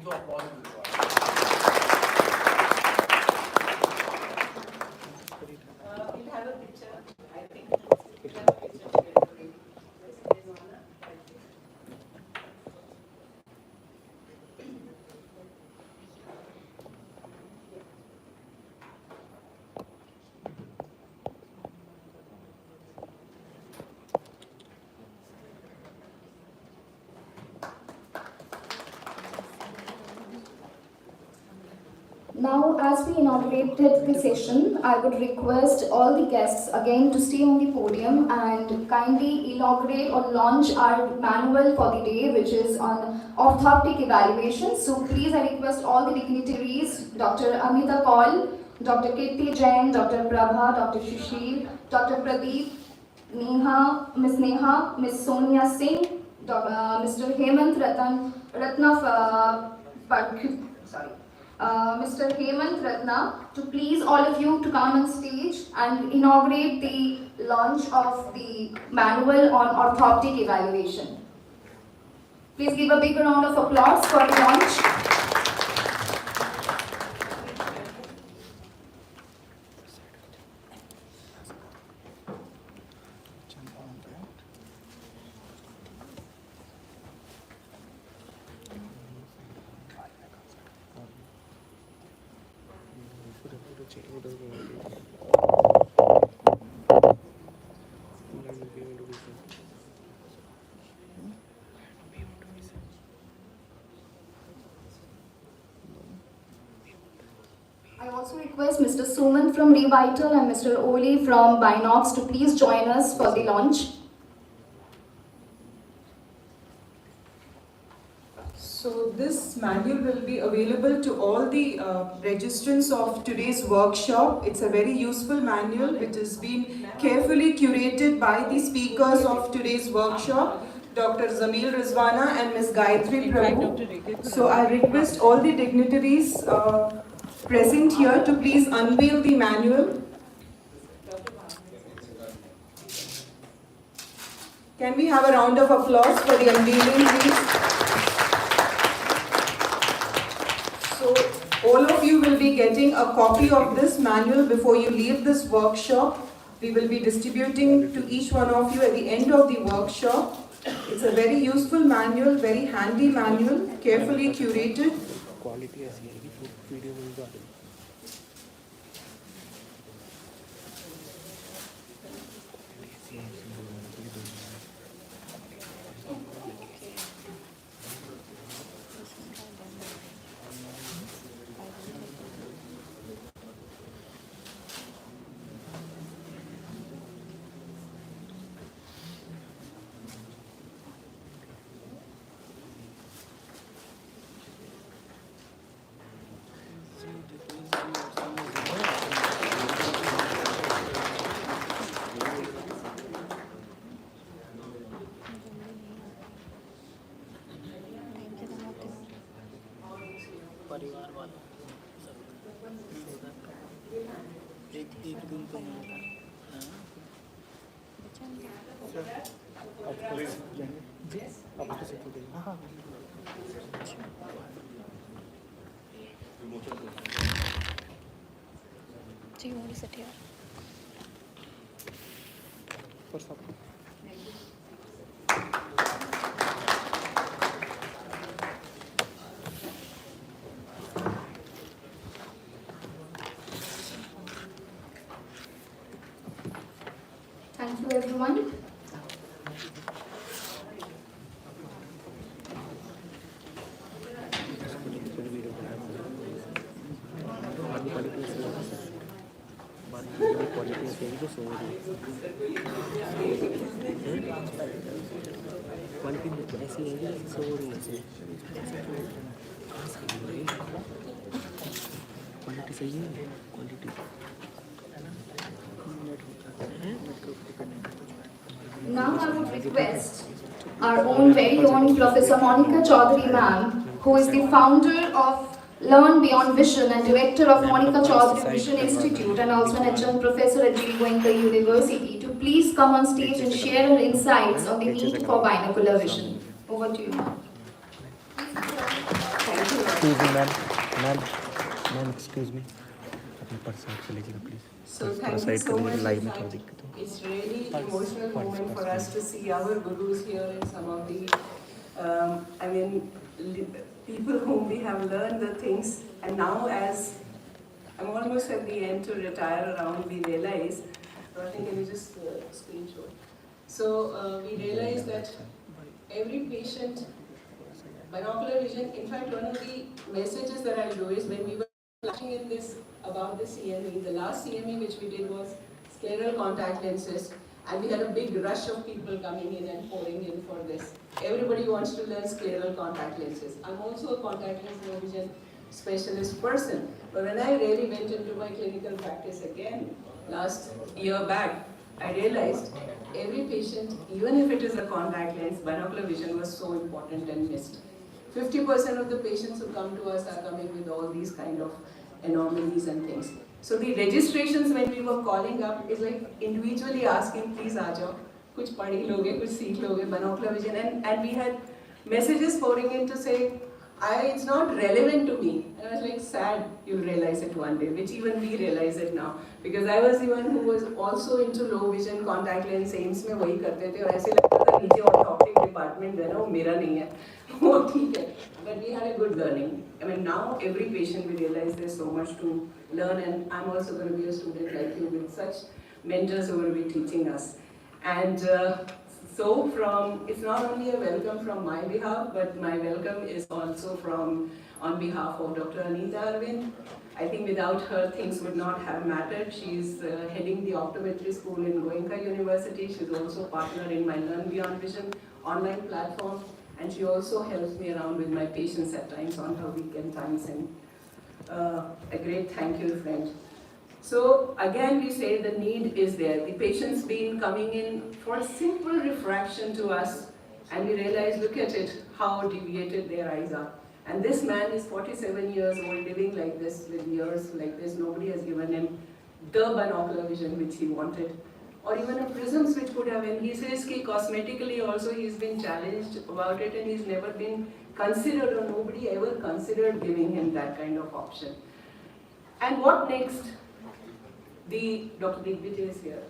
of applause in this one. We'll have a picture, I think. We'll have a picture together. Now, as we inaugurated the session, I would request all the guests again to stay on the podium and kindly inaugurate or launch our manual for the day, which is on ophthalmic evaluation. So please, I request all the dignitaries, Dr. Amita Kaul, Dr. Kirti Jain, Dr. Prabha, Dr. Shishir, Dr. Pradeep, Neha, Miss Sonia Singh, Mr. Hemant Mr. Hemant Ratna, to please all of you to come on stage and inaugurate the launch of the manual on orthoptic evaluation. Please give a big round of applause for the launch. I also request Mr. Suman from Revital and Mr. Oli from Binocs to please join us for the launch. So this manual will be available to all the registrants of today's workshop. It's a very useful manual which has been carefully curated by the speakers of today's workshop, Dr. Zamil Rizwana and Ms. Gayatri Prabhu. So I request all the dignitaries present here to please unveil the manual. Can we have a round of applause for the unveiling, please? So all of you will be getting a copy of this manual before you leave this workshop. We will be distributing to each one of you at the end of the workshop. It's a very useful manual, very handy manual, carefully curated. परिवार वालों एक दिन तो Do you want to sit here? for some. Thank you, everyone. Quality सही है quality Now I would request our own very own Professor Monica Chaudhary ma'am, who is the founder of Learn Beyond Vision and director of Monica Chaudhary Vision Institute and also an adjunct professor at G. Goenka University, to please come on stage and share her insights on the need for binocular vision. Over to you, ma'am. excuse me, ma'am. Ma'am, excuse me. अपने purse side से लीजिएगा please. So thank you so much. In fact, it's really emotional moment for us to see our gurus here and some of the, people whom we have learned the things, and now as I'm almost at the end to retire around, we realize, I think can you just screenshot? So we realize that every patient, binocular vision, in fact one of the messages that I'll do is when we were flashing in this about the CME, the last CME which we did was scleral contact lenses, and we had a big rush of people coming in and pouring in for this. Everybody wants to learn scleral contact lenses. I'm also a contact lens low vision specialist person, but when I really went into my clinical practice again last year back, I realized every patient, even if it is a contact lens, binocular vision was so important and missed. 50% of the patients who come to us are coming with all these kind of anomalies and things. So the registrations when we were calling up is like individually asking, please aajo, kuch padhi loge, kuch seekh loge, binocular vision, and we had messages pouring in to say, it's not relevant to me. And I was like, sad, you'll realize it one day, which even we realize it now. Because I was the one who was also into low vision contact lens, AIMS में वही करते थे और ऐसे लगता था नीचे orthoptic department है ना वो मेरा नहीं है वो ठीक है. But we had a good learning. I mean now every patient we realize there's so much to learn, and I'm also going to be a student like you with such mentors who will be teaching us. And so it's not only a welcome from my behalf, but my welcome is also on behalf of Dr. Anita Arvind. I think without her things would not have mattered. She's heading the optometry school in Goenka University. She's also a partner in my Learn Beyond Vision online platform, and she also helps me around with my patients at times on her weekend times, and a great thank you, friend. So again we say the need is there. The patients been coming in for simple refraction to us, and we realize, look at it, how deviated their eyes are. And this man is 47 years old, living like this, with ears like this. Nobody has given him the binocular vision which he wanted, or even a prisms which could have been. He says that cosmetically also he's been challenged about it, and he's never been considered, or nobody ever considered giving him that kind of option. And what next? Dr. Digvijay is here.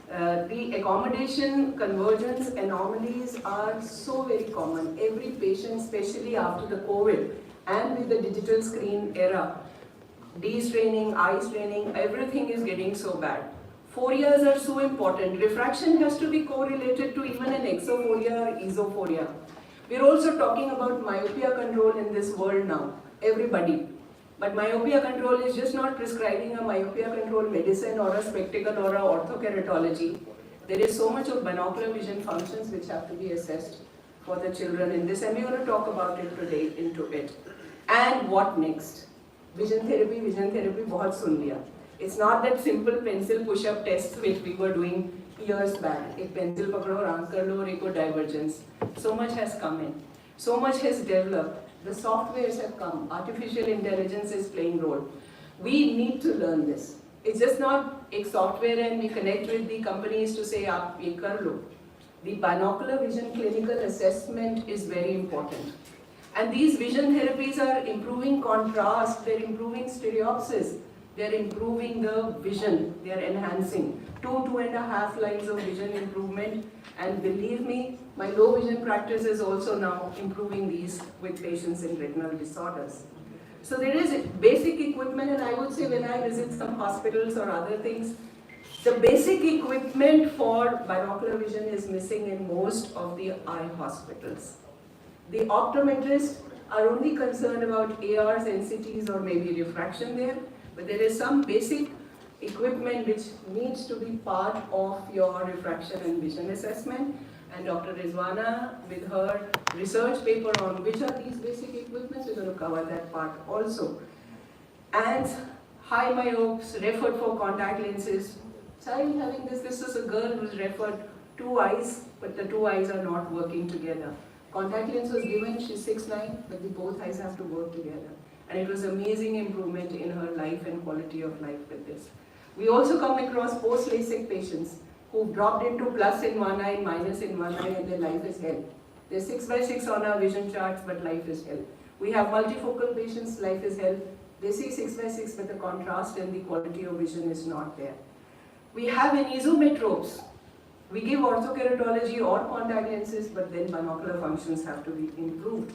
The accommodation convergence anomalies are so very common. Every patient, especially after the COVID and with the digital screen era, de-straining, eye straining, everything is getting so bad. Phorias are so important. Refraction has to be correlated to even an exophoria or esophoria. We're also talking about myopia control in this world now, everybody. But myopia control is just not prescribing a myopia control medicine or a spectacle or a orthokeratology. There is so much of binocular vision functions which have to be assessed for the children in this, and we're going to talk about it today into it. And what next? Vision therapy, बहुत सुन लिया. It's not that simple pencil push-up tests which we were doing years back. एक pencil पकड़ो, आंख कर लो और एक divergence. So much has come in. So much has developed. The softwares have come. Artificial intelligence is playing role. We need to learn this. It's just not a software and we connect with the companies to say, aap ye kar lo. The binocular vision clinical assessment is very important. And these vision therapies are improving contrast, they're improving stereopsis, they're improving the vision, they're enhancing. 2.5 lines of vision improvement. And believe me, my low vision practice is also now improving these with patients in retinal disorders. So there is basic equipment, and I would say when I visit some hospitals or other things, the basic equipment for binocular vision is missing in most of the eye hospitals. The optometrists are only concerned about ARs, NCTs, or maybe refraction there, but there is some basic equipment which needs to be part of your refraction and vision assessment. And Dr. Rizwana, with her research paper on which are these basic equipments, we're going to cover that part also. And high myopes referred for contact lenses. Child having this is a girl who's referred 2 eyes, but the 2 eyes are not working together. Contact lens was given, she's 6'9", but the both eyes have to work together. And it was amazing improvement in her life and quality of life with this. We also come across post-LASIK patients who dropped into plus in one eye, minus in one eye, and their life is hell. They're 6 by 6 on our vision charts, but life is hell. We have multifocal patients, life is health. They see 6x6, but the contrast and the quality of vision is not there. We have anisometropes. We give orthokeratology or contact lenses, but then binocular functions have to be improved.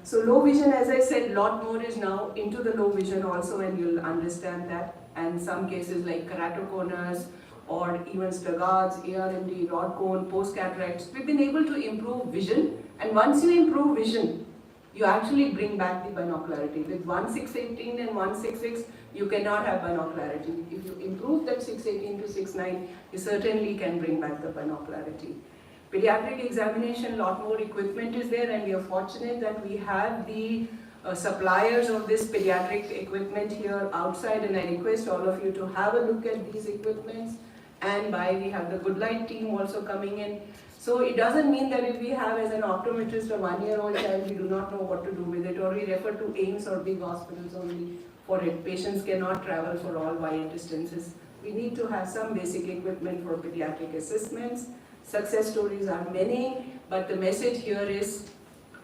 So low vision, as I said, lot more is now into the low vision also, and you'll understand that. And some cases like keratoconus or even Stargardt's, ARMD, rod cone, post-cataracts, we've been able to improve vision. And once you improve vision, you actually bring back the binocularity. With 1/6/18 and 1/6/6, you cannot have binocularity. If you improve that 6/18 to 6/9, you certainly can bring back the binocularity. Pediatric examination, lot more equipment is there, and we are fortunate that we have the suppliers of this pediatric equipment here outside, and I request all of you to have a look at these equipments. And we have the Good Light team also coming in. So it doesn't mean that if we have as an optometrist a 1-year-old child, we do not know what to do with it, or we refer to AIMS or big hospitals only for it. Patients cannot travel for all wide distances. We need to have some basic equipment for pediatric assessments. Success stories are many, but the message here is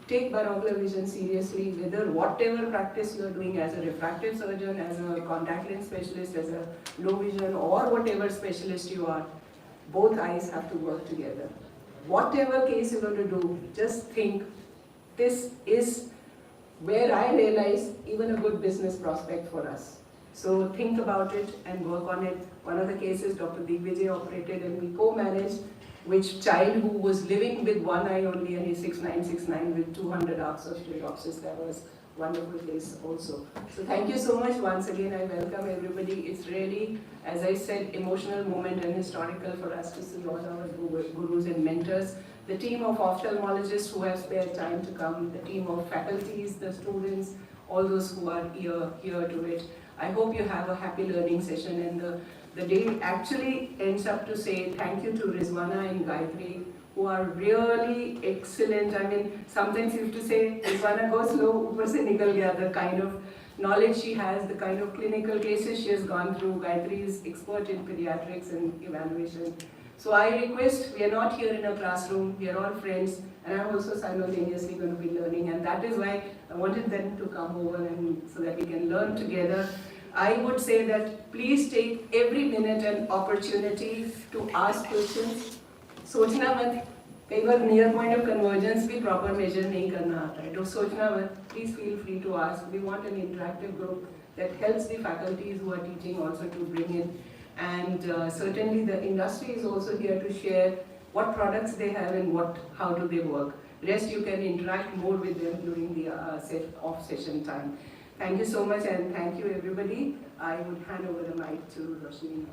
take binocular vision seriously, whether whatever practice you are doing as a refractive surgeon, as a contact lens specialist, as a low vision, or whatever specialist you are, both eyes have to work together. Whatever case you're going to do, just think, this is where I realize even a good business prospect for us. So think about it and work on it. One of the cases, Dr. Digvijay operated and we co-managed, which child who was living with one eye only, and he's 6'9" with 200 arcs of stereopsis. That was a wonderful case also. So thank you so much once again. I welcome everybody. It's really, as I said, emotional moment and historical for us to see all our gurus and mentors. The team of ophthalmologists who have spared time to come, the team of faculties, the students, all those who are here to it. I hope you have a happy learning session, and the day actually ends up to say thank you to Rizwana and Gayatri, who are really excellent. I mean, sometimes you have to say, Rizwana go slow, upar se nikal gaya, the kind of knowledge she has, the kind of clinical cases she has gone through. Gayatri is expert in pediatrics and evaluation. So I request, we are not here in a classroom, we are all friends, and I'm also simultaneously going to be learning, and that is why I wanted them to come over and so that we can learn together. I would say that please take every minute an opportunity to ask questions. सोचना मत, कई बार near point of convergence भी proper measure नहीं करना आता है, तो सोचना मत, please feel free to ask. We want an interactive group that helps the faculties who are teaching also to bring in, and certainly the industry is also here to share what products they have and how do they work. Rest you can interact more with them during the off-session time. Thank you so much, and thank you everybody. I would hand over the mic to Roshni.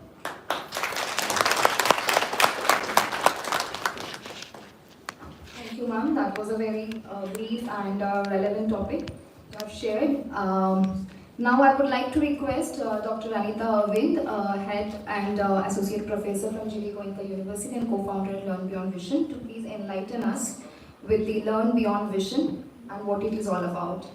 Thank you, ma'am. That was a very brief and relevant topic you have shared. Now I would like to request Dr. Anita Arvind, Head and Associate Professor from G.V. Goenka University and co-founder at Learn Beyond Vision, to please enlighten us with the Learn Beyond Vision and what it is all about.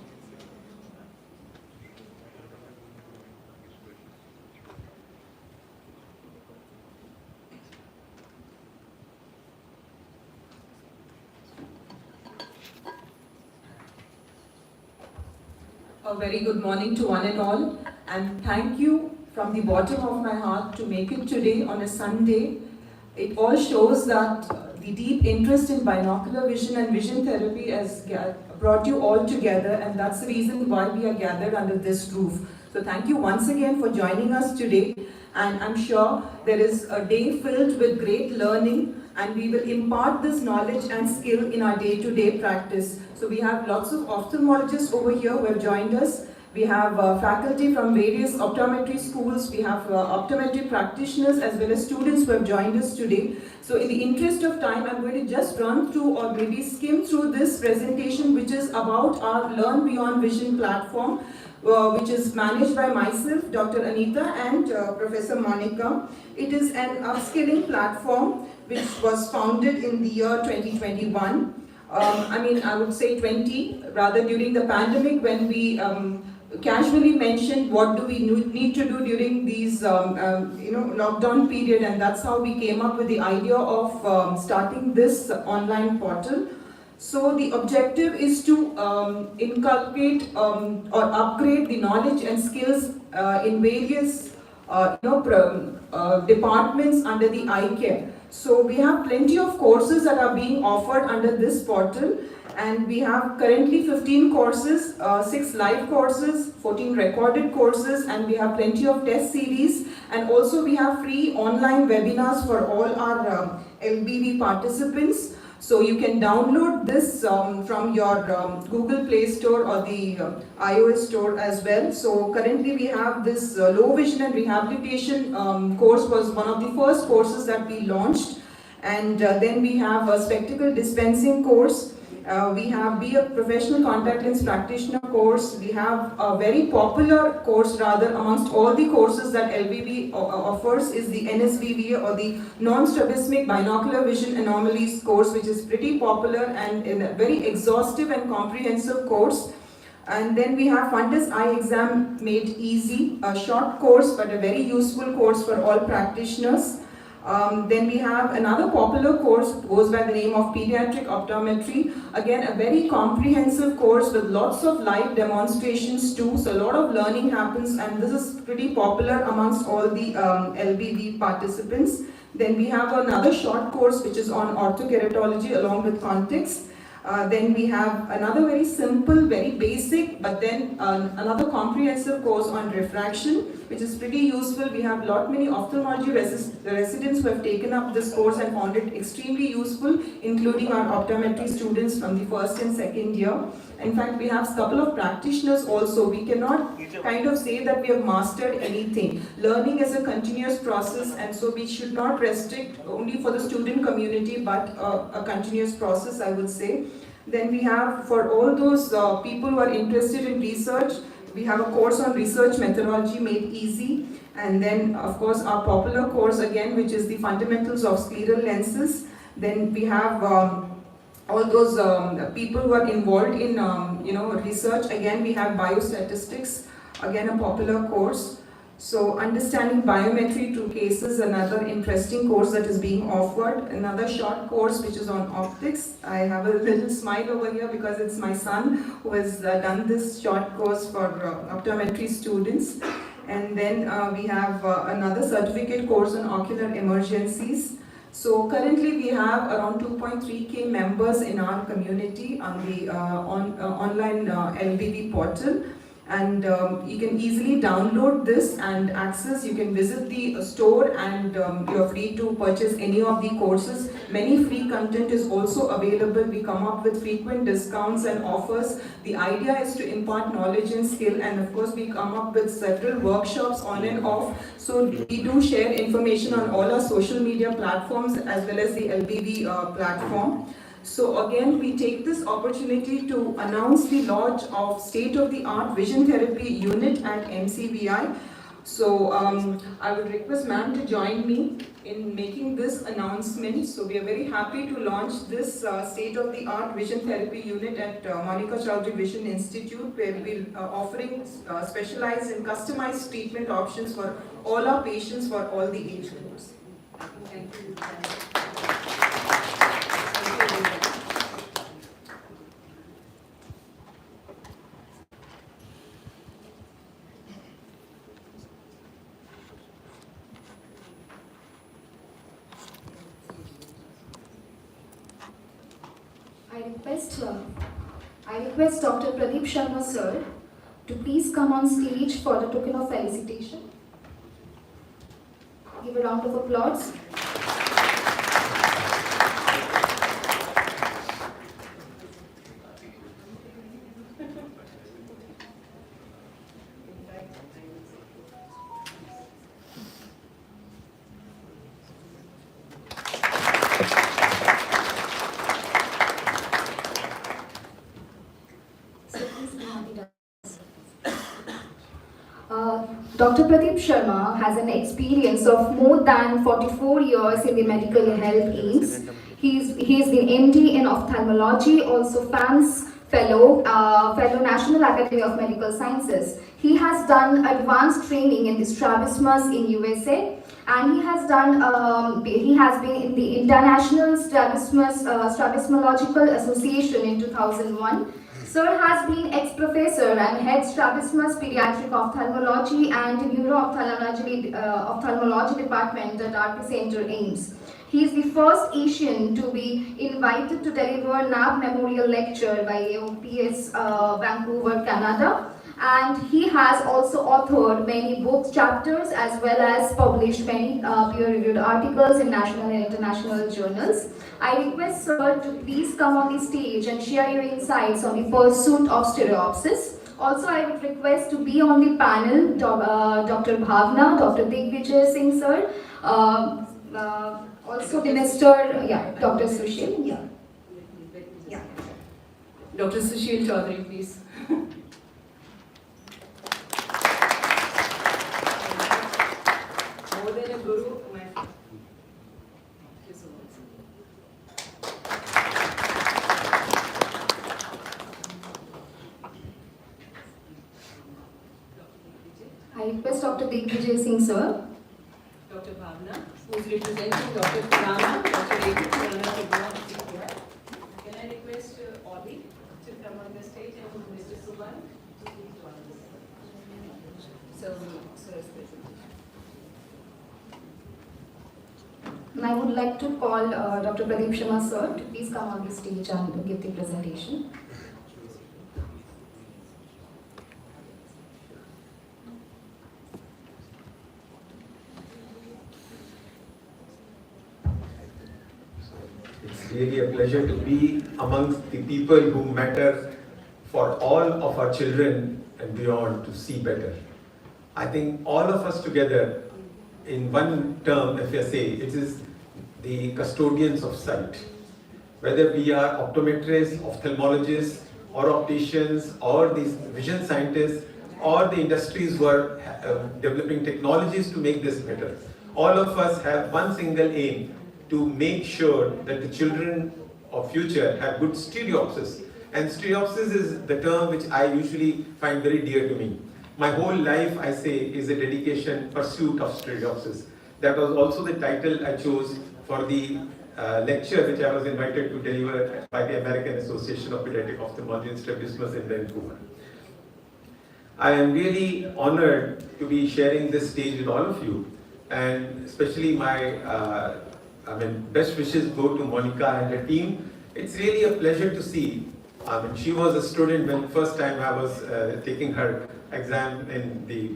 A very good morning to one and all, and thank you from the bottom of my heart to make it today on a Sunday. It all shows that the deep interest in binocular vision and vision therapy has brought you all together, and that's the reason why we are gathered under this roof. So thank you once again for joining us today, and I'm sure there is a day filled with great learning, and we will impart this knowledge and skill in our day-to-day practice. So we have lots of ophthalmologists over here who have joined us. We have faculty from various optometry schools. We have optometry practitioners as well as students who have joined us today. So in the interest of time, I'm going to just run through or maybe skim through this presentation, which is about our Learn Beyond Vision platform, which is managed by myself, Dr. Anita, and Professor Monica. It is an upskilling platform which was founded in the year 2021. I would say 20, rather, during the pandemic, when we casually mentioned what do we need to do during these lockdown period, and that's how we came up with the idea of starting this online portal. So the objective is to inculcate or upgrade the knowledge and skills in various departments under the eye care. So we have plenty of courses that are being offered under this portal, and we have currently 15 courses, 6 live courses, 14 recorded courses, and we have plenty of test series, and also we have free online webinars for all our LBV participants. So you can download this from your Google Play Store or the iOS Store as well. So currently we have this low vision and rehabilitation course was one of the first courses that we launched. And then we have a spectacle dispensing course. We have Be a Professional Contact Lens Practitioner course. We have a very popular course rather amongst all the courses that LVV offers is the NSVVA or the Non-Strabismic Binocular Vision Anomalies course, which is pretty popular and a very exhaustive and comprehensive course. And then we have Fundus Eye Exam Made Easy, a short course but a very useful course for all practitioners. Then we have another popular course, goes by the name of Pediatric Optometry. Again, a very comprehensive course with lots of live demonstrations too. So a lot of learning happens, and this is pretty popular amongst all the LBV participants. Then we have another short course which is on orthokeratology along with context. Then we have another very simple, very basic, but then another comprehensive course on refraction, which is pretty useful. We have many ophthalmology residents who have taken up this course and found it extremely useful, including our optometry students from the first and second year. In fact, we have a couple of practitioners also. We cannot kind of say that we have mastered anything. Learning is a continuous process, and so we should not restrict only for the student community, but a continuous process, I would say. Then we have, for all those people who are interested in research, we have a course on research methodology made easy. And then, of course, our popular course again, which is the fundamentals of scleral lenses. Then we have all those people who are involved in research. Again, we have biostatistics, again a popular course. So understanding biometry through cases, another interesting course that is being offered. Another short course which is on optics. I have a little smile over here because it's my son who has done this short course for optometry students. And then we have another certificate course on ocular emergencies. So currently we have around 2.3k members in our community on the online LBV portal. And you can easily download this and access. You can visit the store and you're free to purchase any of the courses. Many free content is also available. We come up with frequent discounts and offers. The idea is to impart knowledge and skill, and of course we come up with several workshops on and off. So we do share information on all our social media platforms as well as the LBV platform. So again, we take this opportunity to announce the launch of state-of-the-art vision therapy unit at MCVI. So I would request ma'am to join me in making this announcement. So we are very happy to launch this state-of-the-art vision therapy unit at Monica Chowdhury Vision Institute, where we will offering specialized and customized treatment options for all our patients for all the age groups. Thank you. I request Dr. Pradeep Sharma sir to please come on stage for the token of felicitation. Give a round of applause. Dr. Pradeep Sharma has an experience of more than 44 years in the medical health aims. He's been MD in ophthalmology, also FAMS Fellow, National Academy of Medical Sciences. He has done advanced training in the strabismus in USA And he has been in the International Strabismological Association in 2001. Sir has been ex-professor and head Strabismus Pediatric Ophthalmology and Ophthalmology Department at RP Center, AIMS. He is the first Asian to be invited to deliver NAB Memorial Lecture by AOPS Vancouver, Canada. And he has also authored many book chapters as well as published many peer-reviewed articles in national and international journals. I request sir to please come on the stage and share your insights on the pursuit of stereopsis. Also, I would request to be on the panel Dr. Bhavna, Dr. Digvijay Singh sir, also the Dr. Sushil. Dr. Sushil Chaudhary, please. More than a guru, my friend. Thank you so much. I request Dr. Digvijay Singh sir. Dr. Bhavna, who is representing Dr. Purana, Dr. David Purana to go on stage here. Can I request Ollie to come on the stage and Mr. Suban to please join us. So, sir's presentation. And I would like to call Dr. Pradeep Sharma sir to please come on the stage and give the presentation. It's really a pleasure to be amongst the people who matter for all of our children and beyond to see better. I think all of us together, in one term, if I say, it is the custodians of sight. Whether we are optometrists, ophthalmologists, or opticians, or these vision scientists, or the industries who are developing technologies to make this better. All of us have one single aim, to make sure that the children of future have good stereopsis. And stereopsis is the term which I usually find very dear to me. My whole life, I say, is a dedication, pursuit of stereopsis. That was also the title I chose for the lecture which I was invited to deliver by the American Association of Pediatric Ophthalmology and Strabismus in Vancouver. I am really honored to be sharing this stage with all of you, and especially my best wishes go to Monica and her team. It's really a pleasure to see. She was a student when first time I was taking her exam in the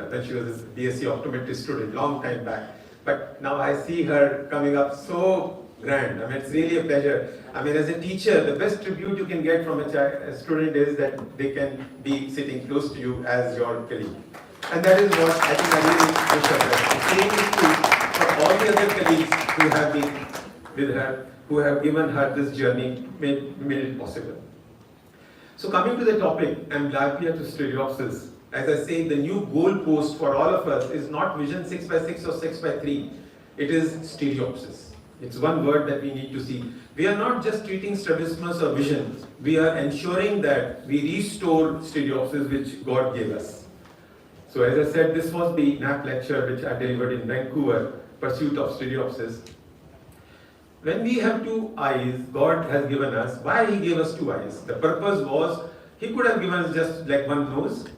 when she was a BSc optometry student, long time back. But now I see her coming up so grand. It's really a pleasure. As a teacher, the best tribute you can get from a student is that they can be sitting close to you as your colleague. And that is what I think I really wish of her. The same is true for all the other colleagues who have been with her, who have given her this journey, made it possible. So coming to the topic, amblyopia to stereopsis. As I say, the new goal post for all of us is not vision 6x6 or 6x3. It is stereopsis. It's one word that we need to see. We are not just treating strabismus or vision. We are ensuring that we restore stereopsis which God gave us. So as I said, this was the NAP lecture which I delivered in Vancouver, Pursuit of Stereopsis. When we have two eyes, God has given us. Why He gave us two eyes? The purpose was, He could have given us just like one nose.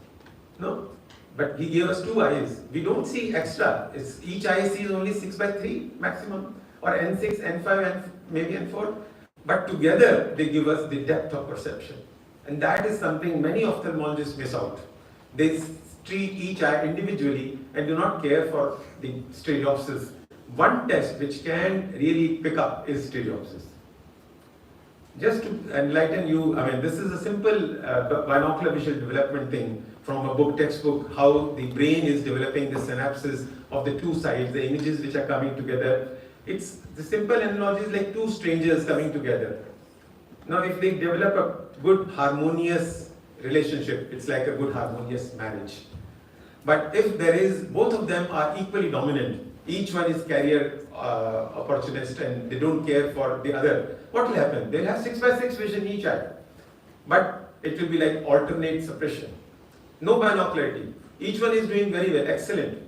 No, but He gave us two eyes. We don't see extra. Each eye sees only 6x3 maximum, or N6, N5, and maybe N4. But together they give us the depth of perception. And that is something many ophthalmologists miss out. They treat each eye individually and do not care for the stereopsis. One test which can really pick up is stereopsis. Just to enlighten you, this is a simple binocular visual development thing from a textbook, how the brain is developing the synapses of the two sides, the images which are coming together. It's the simple analogy is like two strangers coming together. Now, if they develop a good harmonious relationship, it's like a good harmonious marriage. But if there is, both of them are equally dominant, each one is career opportunist and they don't care for the other, what will happen? They'll have 6x6 vision each eye. But it will be like alternate suppression. No binocularity. Each one is doing very well, excellent.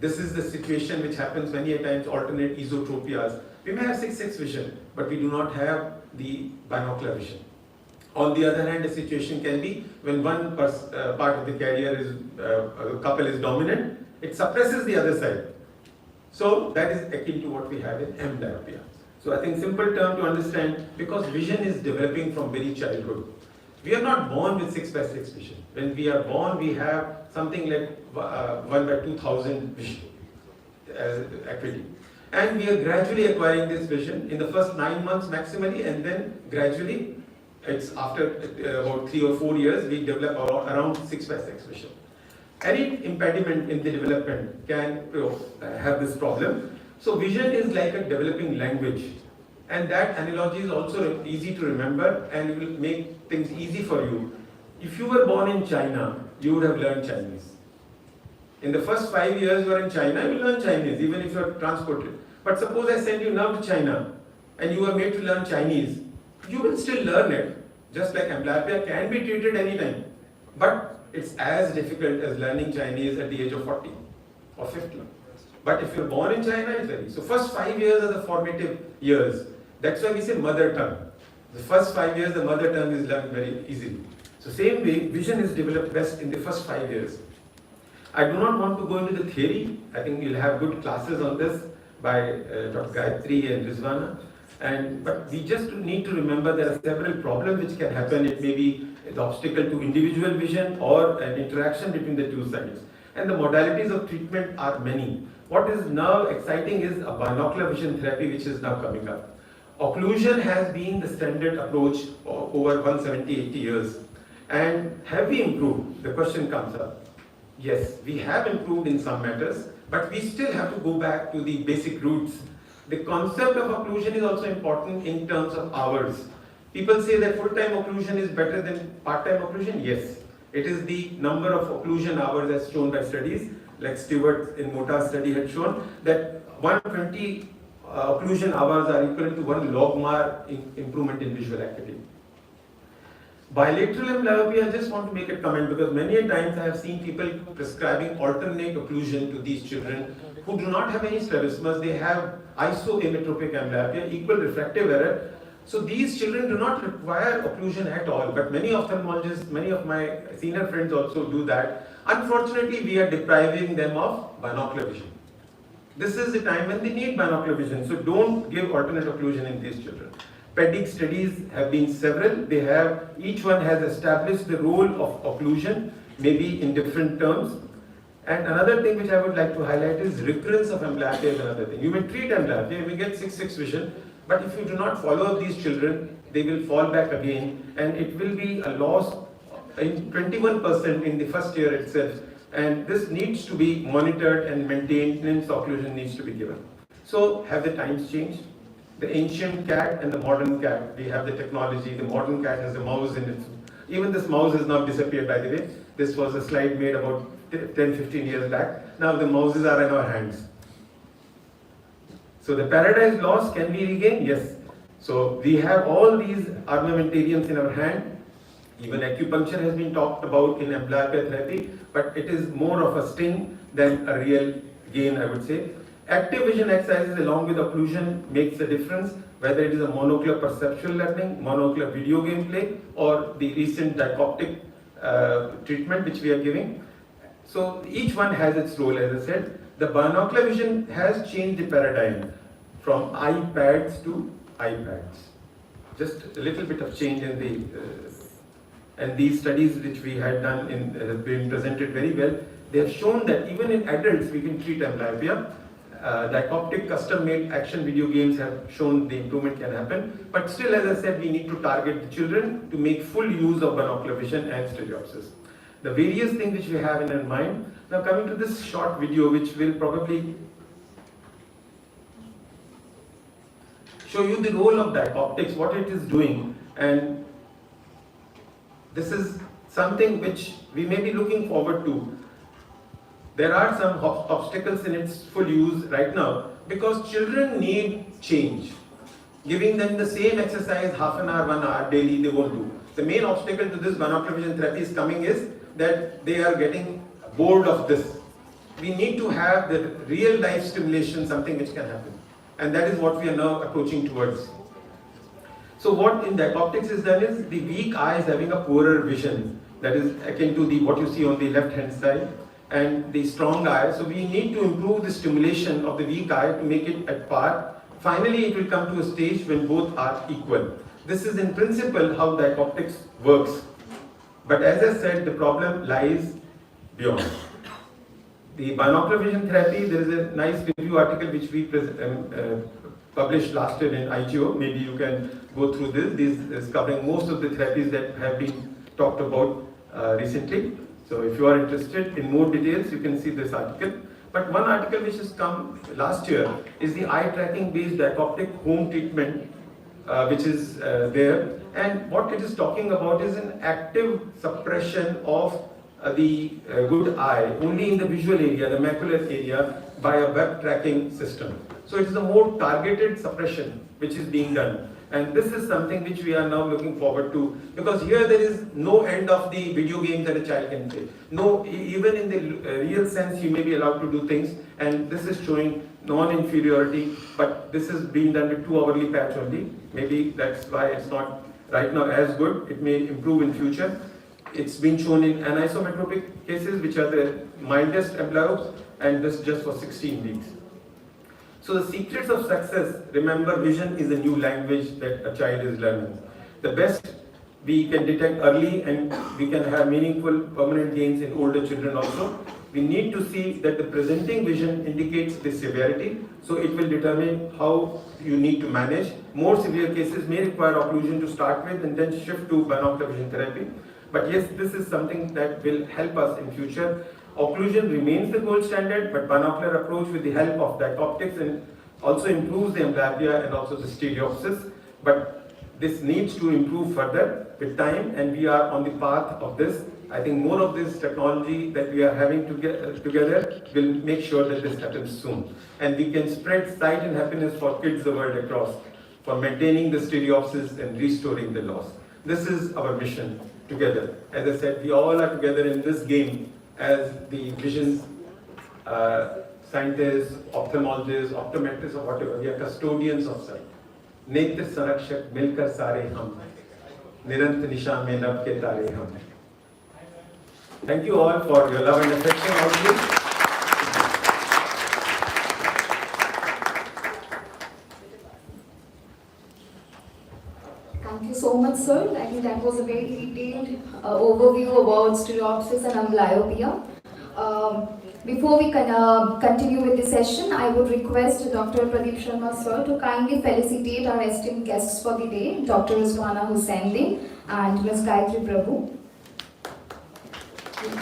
This is the situation which happens many a times, alternate esotropias. We may have 6/6 vision, but we do not have the binocular vision. On the other hand, a situation can be when one part of the carrier is, a couple is dominant, it suppresses the other side. So that is akin to what we have in amblyopia. So I think simple term to understand, because vision is developing from very childhood. We are not born with 6/6 vision. When we are born, we have something like 1/2000 vision acuity. And we are gradually acquiring this vision in the first 9 months maximally, and then gradually, it's after about 3 or 4 years, we develop around 6/6 vision. Any impediment in the development can have this problem. So vision is like a developing language. And that analogy is also easy to remember, and it will make things easy for you. If you were born in China, you would have learned Chinese. In the first 5 years you are in China, you will learn Chinese, even if you are transported. But suppose I send you now to China, and you are made to learn Chinese, you will still learn it, just like amblyopia can be treated anytime. But it's as difficult as learning Chinese at the age of 40 or 50. But if you're born in China, it's very. So first 5 years are the formative years. That's why we say mother tongue. The first 5 years, the mother tongue is learned very easily. So same way, vision is developed best in the first 5 years. I do not want to go into the theory. I think we'll have good classes on this by Dr. Gayatri and Rizwana. But we just need to remember there are several problems which can happen. It may be the obstacle to individual vision or an interaction between the two sides. And the modalities of treatment are many. What is now exciting is a binocular vision therapy which is now coming up. Occlusion has been the standard approach over 170-80 years. And have we improved? The question comes up. Yes, we have improved in some matters, but we still have to go back to the basic roots. The concept of occlusion is also important in terms of hours. People say that full-time occlusion is better than part-time occlusion. Yes, it is the number of occlusion hours as shown by studies, like Stewart in Mota's study had shown, that 120 occlusion hours are equivalent to 1 logmar improvement in visual acuity. Bilateral amblyopia, I just want to make a comment because many a times I have seen people prescribing alternate occlusion to these children who do not have any strabismus. They have isoametropic amblyopia, equal refractive error. So these children do not require occlusion at all, but many ophthalmologists, many of my senior friends also do that. Unfortunately, we are depriving them of binocular vision. This is the time when they need binocular vision, so don't give alternate occlusion in these children. Pedic studies have been several. Each one has established the role of occlusion, maybe in different terms. And another thing which I would like to highlight is recurrence of amblyopia is another thing. You may treat amblyopia, you may get 6/6 vision, but if you do not follow up these children, they will fall back again, and it will be a loss in 21% in the first year itself. And this needs to be monitored and maintenance occlusion needs to be given. So have the times changed? The ancient cat and the modern cat, we have the technology. The modern cat has a mouse in it. Even this mouse has now disappeared, by the way. This was a slide made about 10-15 years back. Now the mouses are in our hands. So the paradise lost, can we regain? Yes. So we have all these armamentariums in our hand. Even acupuncture has been talked about in amblyopia therapy, but it is more of a sting than a real gain, I would say. Active vision exercises along with occlusion makes a difference, whether it is a monocular perceptual learning, monocular video game play, or the recent dioptic treatment which we are giving. So each one has its role, as I said. The binocular vision has changed the paradigm from iPads to iPads. Just a little bit of change in the, and these studies which we had done have been presented very well. They have shown that even in adults we can treat amblyopia. Dioptic custom-made action video games have shown the improvement can happen, but still, as I said, we need to target the children to make full use of binocular vision and stereopsis. The various things which we have in our mind. Now coming to this short video, which will probably show you the role of dioptics, what it is doing, and this is something which we may be looking forward to. There are some obstacles in its full use right now because children need change. Giving them the same exercise half an hour, 1 hour daily, they won't do. The main obstacle to this binocular vision therapy is coming is that they are getting bored of this. we need to have the real life stimulation, something which can happen. And that is what we are now approaching towards. So what in dioptics is done is the weak eye is having a poorer vision, that is akin to the what you see on the left hand side, and the strong eye. So we need to improve the stimulation of the weak eye to make it at par. Finally, it will come to a stage when both are equal. This is in principle how dioptics works. But as I said, the problem lies beyond. The binocular vision therapy, there is a nice review article which we published last year in IGO. Maybe you can go through this. This is covering most of the therapies that have been talked about recently. So if you are interested in more details, you can see this article. But one article which has come last year is the eye tracking based dioptic home treatment, which is there. And what it is talking about is an active suppression of the good eye only in the visual area, the macular area, by a web tracking system. So it is a more targeted suppression which is being done. And this is something which we are now looking forward to, because here there is no end of the video games that a child can play. No, even in the real sense, you may be allowed to do things, and this is showing non-inferiority, but this is being done with 2 hourly patch only. Maybe that's why it's not right now as good. It may improve in future. It's been shown in anisometropic cases, which are the mildest amblyopes, and this just for 16 weeks. So the secrets of success, remember, vision is a new language that a child is learning. The best we can detect early, and we can have meaningful permanent gains in older children also. We need to see that the presenting vision indicates the severity, so it will determine how you need to manage. More severe cases may require occlusion to start with and then shift to binocular vision therapy. But yes, this is something that will help us in future. Occlusion remains the gold standard, but binocular approach with the help of dioptics and also improves the amblyopia and also the stereopsis. But this needs to improve further with time, and we are on the path of this. I think more of this technology that we are having together will make sure that this happens soon. And we can spread sight and happiness for kids the world across, for maintaining the stereopsis and restoring the loss. This is our mission together. As I said, we all are together in this game as the vision scientists, ophthalmologists, optometrists, or whatever. We are custodians of sight. नेत्र संरक्षक मिलकर सारे हम, निरंतर निशा में नभ के तारे हम. Thank you all for your love and affection always. Thank you so much, sir. I think that was a very detailed overview about stereopsis and amblyopia. Before we continue with the session, I would request Dr. Pradeep Sharma, sir, to kindly felicitate our esteemed guests for the day, Dr. Rizwana Hussain and Ms. Gayatri Prabhu.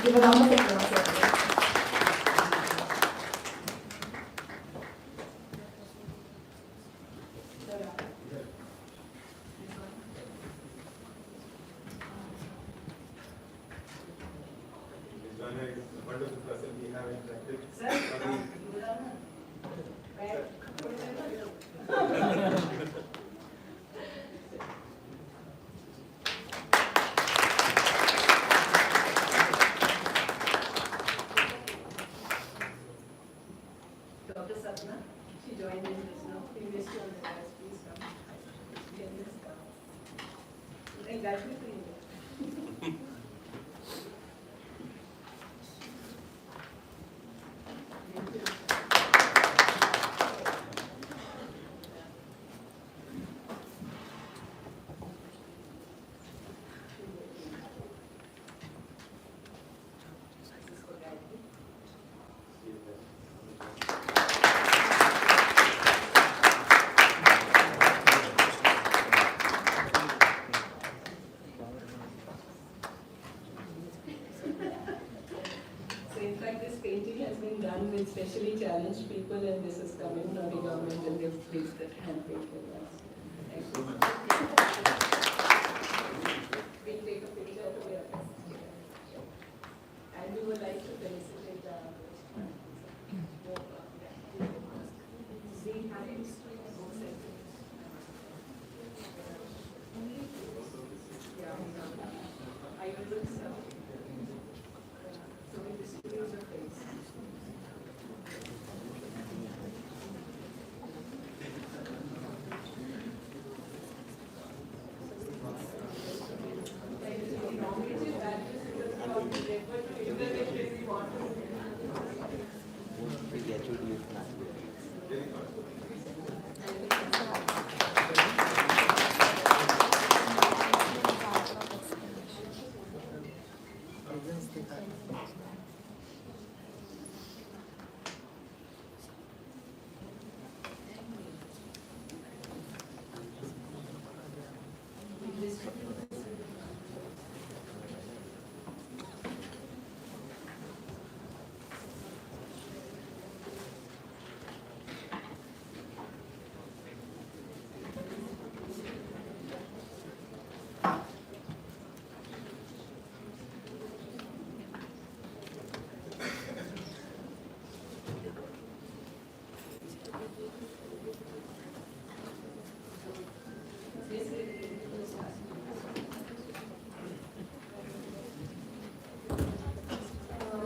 Give a round of applause, everyone. Dr. Sapna, she joined in this now. Previously on the class, please come. Can you just come? Exactly 3 minutes. In fact, this painting has been done with specially challenged people, and this is coming from the government, and they've placed that hand paint with us. Thank you so much. We'll take a picture together. And we would like to felicitate the I will look so. So we distribute the face.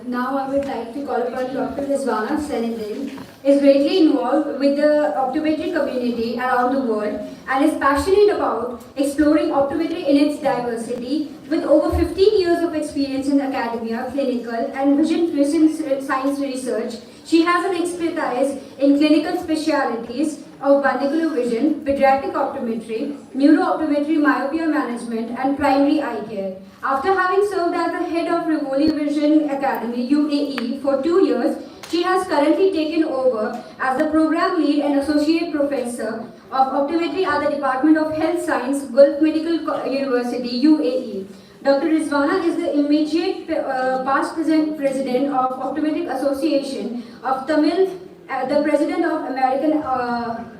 Now I would like to call upon Dr. Rizwana Senindin, is greatly involved with the optometry community around the world and is passionate about exploring optometry in its diversity. With over 15 years of experience in academia, clinical and vision science research, she has an expertise in clinical specialties of binocular vision, pediatric optometry, neurooptometry, myopia management, and primary eye care. After having served as the head of Rivoli Vision Academy, UAE, for 2 years, she has currently taken over as the program lead and associate professor of optometry at the Department of Health Science, Gulf Medical University, UAE. Dr. Rizwana is the immediate past president of Optometric Association of Tamil, the president of American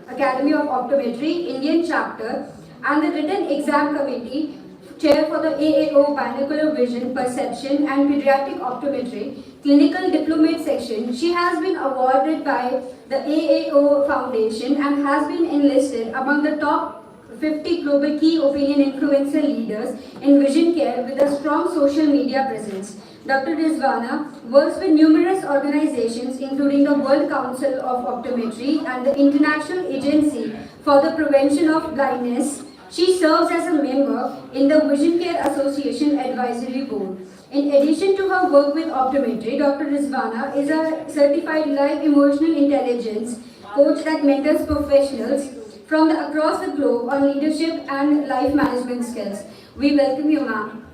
Academy of Optometry, Indian chapter, and the written exam committee chair for the AAO Binocular Vision Perception and Pediatric Optometry Clinical Diplomate section. She has been awarded by the AAO Foundation and has been enlisted among the top 50 global key opinion influencer leaders in vision care with a strong social media presence. Dr. Rizwana works with numerous organizations including the World Council of Optometry and the International Agency for the Prevention of Blindness. She serves as a member in the Vision Care Association Advisory Board. In addition to her work with optometry, Dr. Rizwana is a certified life emotional intelligence coach that mentors professionals from across the globe on leadership and life management skills. We welcome you, ma'am.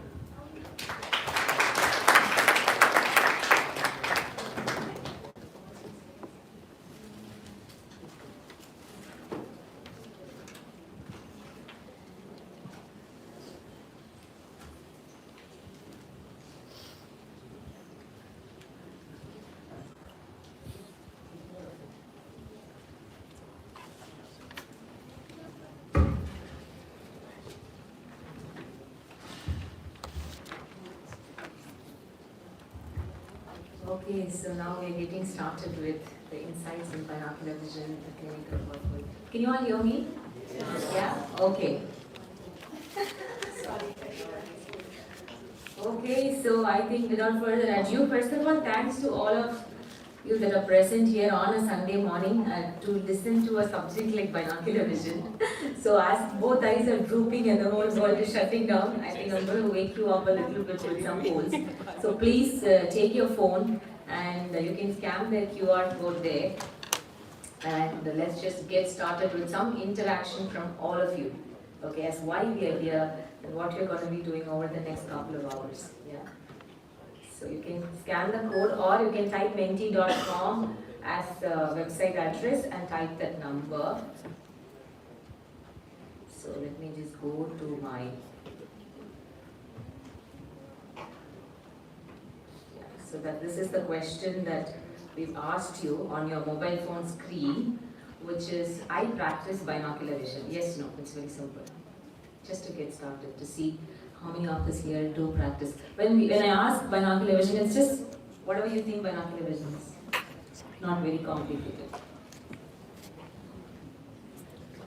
Okay, so now we're getting started with the insights in binocular vision, the clinical work. Can you all hear me? Yeah? Okay. Okay, so I think without further ado, first of all, thanks to all of you that are present here on a Sunday morning to listen to a subject like binocular vision. So as both eyes are drooping and the whole world is shutting down, I think I'm going to wake you up a little bit with some polls. So please take your phone and you can scan the QR code there. And let's just get started with some interaction from all of you. Okay, as why we are here and what you're going to be doing over the next couple of hours. Yeah. So you can scan the code or you can type menti.com as the website address and type that number. So let me just go to my, so that this is the question that we've asked you on your mobile phone screen, which is, I practice binocular vision. Yes, no, it's very simple. Just to get started, to see how many of us here do practice. When I ask binocular vision, it's just whatever you think binocular vision is. Not very complicated.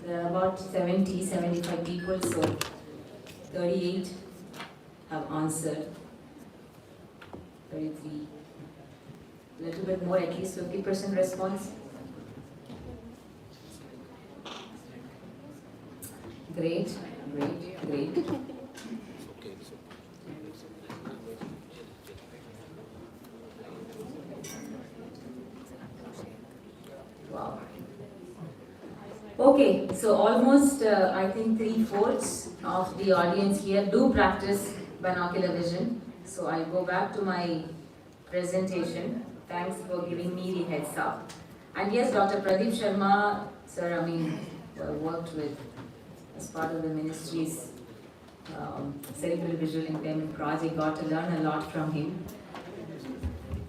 There are about 70, 75 people, so 38 have answered. 33. A little bit more, at least 50% response. Great, great, great. Okay, so almost I think 3/4 of the audience here do practice binocular vision. So I'll go back to my presentation. Thanks for giving me the heads up. And yes, Dr. Pradeep Sharma, sir, worked with, as part of the ministry's cerebral visual impairment project, got to learn a lot from him.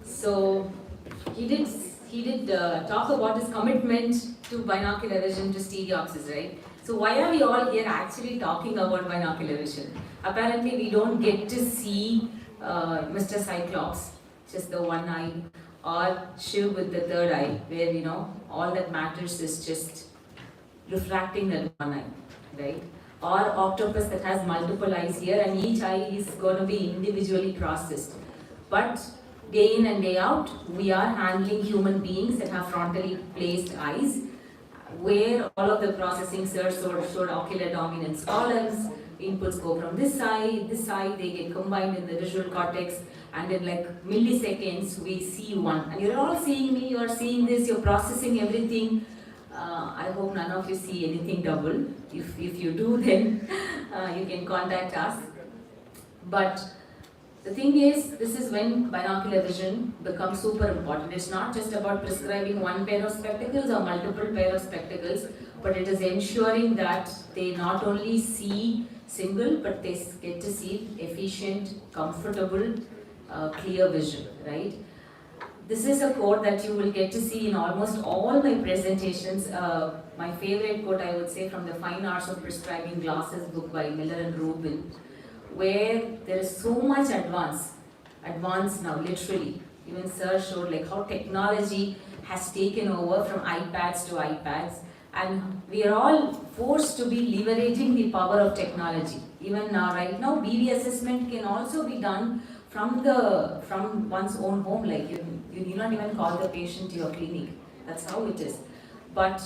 So he did talk about his commitment to binocular vision to stereopsis, right? So why are we all here actually talking about binocular vision? Apparently we don't get to see Mr. Cyclops, just the one eye, or Shiv with the third eye, where all that matters is just refracting that one eye, right? Or octopus that has multiple eyes here and each eye is going to be individually processed. But day in and day out, we are handling human beings that have frontally placed eyes, where all of the processing showed ocular dominance columns, inputs go from this side, they get combined in the visual cortex, and in like milliseconds we see one. And you're all seeing me, you're seeing this, you're processing everything. I hope none of you see anything double. If you do, then you can contact us. But the thing is, this is when binocular vision becomes super important. It's not just about prescribing one pair of spectacles or multiple pair of spectacles, but it is ensuring that they not only see single, but they get to see efficient, comfortable, clear vision, right? This is a quote that you will get to see in almost all my presentations. My favorite quote, I would say, from the Fine Arts of Prescribing Glasses book by Miller and Rubin, where there is so much advance now, literally. Even Sir showed like how technology has taken over from iPads to iPads, and we are all forced to be leveraging the power of technology. Even now, right now, BV assessment can also be done from one's own home. Like you do not even call the patient to your clinic. That's how it is. But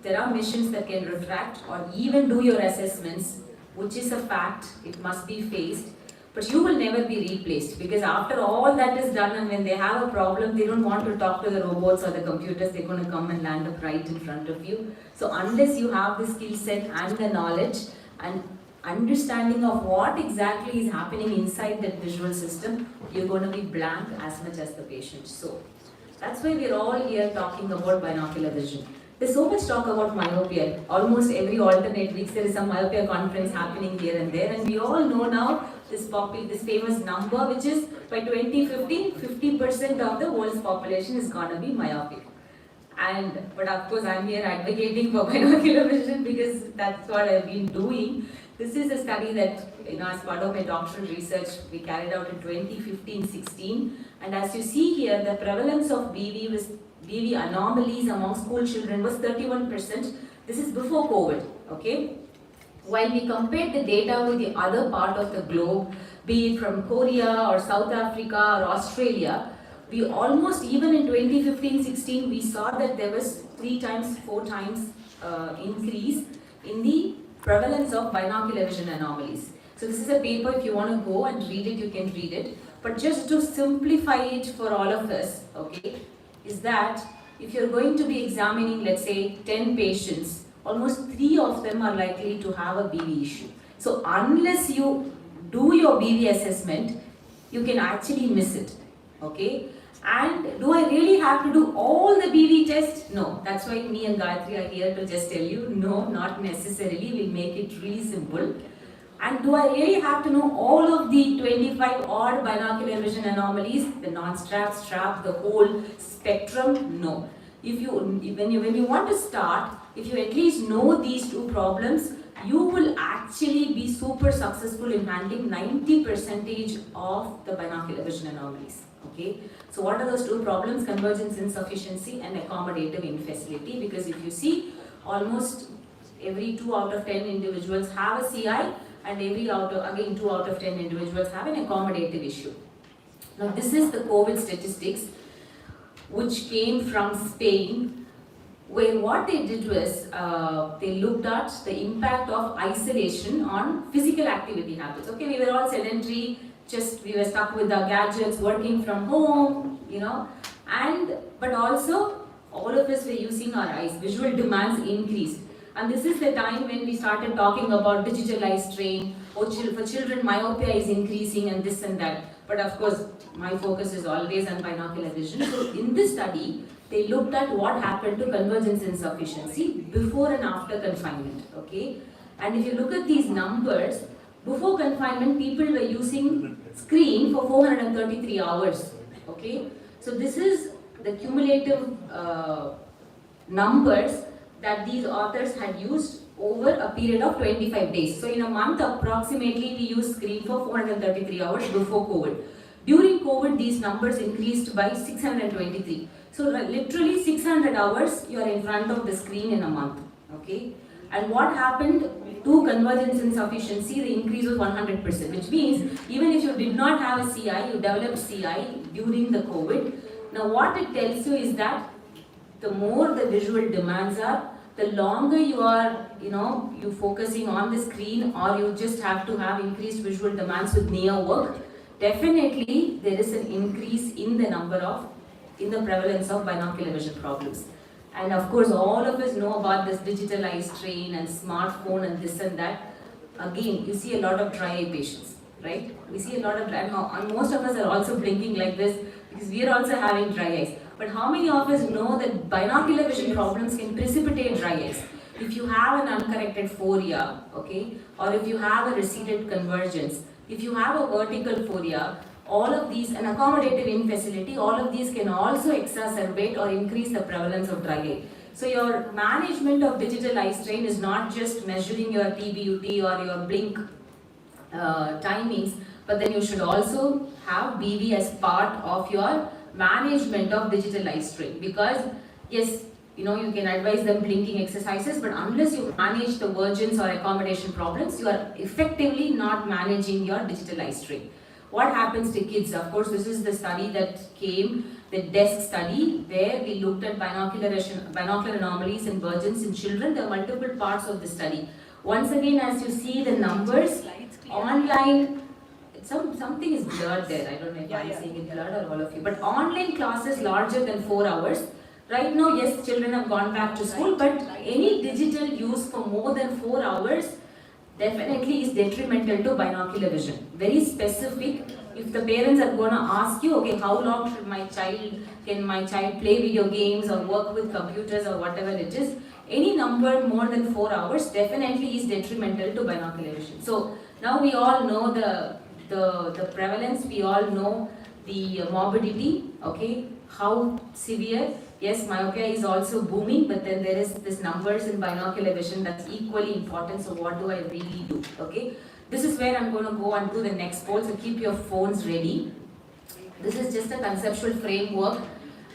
there are machines that can refract or even do your assessments, which is a fact. It must be faced. But you will never be replaced, because after all that is done, and when they have a problem, they don't want to talk to the robots or the computers. They're going to come and land up right in front of you. So unless you have the skill set and the knowledge and understanding of what exactly is happening inside that visual system, you're going to be blank as much as the patient. So that's why we're all here talking about binocular vision. There's so much talk about myopia. Almost every alternate weeks there is some myopia conference happening here and there, and we all know now this famous number, which is by 2050, 50% of the world's population is going to be myopic. But of course I'm here advocating for binocular vision because that's what I've been doing. This is a study that, as part of my doctoral research, we carried out in 2015-16. And as you see here, the prevalence of BV anomalies among school children was 31%. This is before COVID, okay? While we compared the data with the other part of the globe, be it from Korea or South Africa or Australia, we almost, even in 2015-16, we saw that there was 3 times, 4 times increase in the prevalence of binocular vision anomalies. So this is a paper, if you want to go and read it, you can read it. But just to simplify it for all of us, okay, is that if you're going to be examining, let's say, 10 patients, almost 3 of them are likely to have a BV issue. So unless you do your BV assessment, you can actually miss it, okay? And do I really have to do all the BV tests? No. That's why me and Gayatri are here to just tell you, no, not necessarily. We'll make it really simple. And do I really have to know all of the 25 odd binocular vision anomalies, the non-strap, strap, the whole spectrum? No. When you want to start, if you at least know these 2 problems, you will actually be super successful in handling 90% of the binocular vision anomalies. Okay, so what are those 2 problems? Convergence insufficiency and accommodative infacility. Because if you see, almost every 2 out of 10 individuals have a CI, and 2 out of 10 individuals have an accommodative issue. Now this is the COVID statistics, which came from Spain, where what they did was, they looked at the impact of isolation on physical activity habits. Okay, we were all sedentary, we were stuck with our gadgets, working from home, but also all of us were using our eyes. Visual demands increased. And this is the time when we started talking about digital eye strain, or for children myopia is increasing and this and that. But of course, my focus is always on binocular vision. So in this study, they looked at what happened to convergence insufficiency before and after confinement, okay? And if you look at these numbers, before confinement, people were using screen for 433 hours, okay? So this is the cumulative numbers that these authors had used over a period of 25 days. So in a month, approximately, we used screen for 433 hours before COVID. During COVID, these numbers increased by 623. So literally 600 hours you are in front of the screen in a month, okay? And what happened to convergence insufficiency, the increase was 100%, which means even if you did not have a CI, you developed CI during the COVID. Now what it tells you is that the more the visual demands are, the longer you are, you focusing on the screen, or you just have to have increased visual demands with near work, definitely there is an increase in the prevalence of binocular vision problems. And of course, all of us know about this digital eye strain and smartphone and this and that. Again, you see a lot of dry eye patients, right? We see a lot of dry eye, and most of us are also blinking like this because we are also having dry eyes. But how many of us know that binocular vision problems can precipitate dry eyes? If you have an uncorrected phoria, okay, or if you have a receded convergence, if you have a vertical phoria, all of these, an accommodative infacility, all of these can also exacerbate or increase the prevalence of dry eye. So your management of digital eye strain is not just measuring your TBUT or your blink timings, but then you should also have BV as part of your management of digital eye strain. Because yes, you can advise them blinking exercises, but unless you manage the vergence or accommodation problems, you are effectively not managing your digital eye strain. What happens to kids? Of course, this is the study that came, the DESC study, where we looked at binocular anomalies and vergence in children. There are multiple parts of the study. Once again, as you see the numbers, online, something is blurred there. I don't know if I'm seeing it blurred or all of you. But online classes larger than 4 hours. Right now, yes, children have gone back to school, but any digital use for more than 4 hours definitely is detrimental to binocular vision. Very specific. If the parents are going to ask you, okay, how long can my child play video games or work with computers or whatever it is, any number more than 4 hours definitely is detrimental to binocular vision. So now we all know the prevalence, we all know the morbidity, okay, how severe. Yes, myopia is also booming, but then there is this numbers in binocular vision that's equally important. So what do I really do? Okay, this is where I'm going to go and do the next poll. So keep your phones ready. This is just a conceptual framework,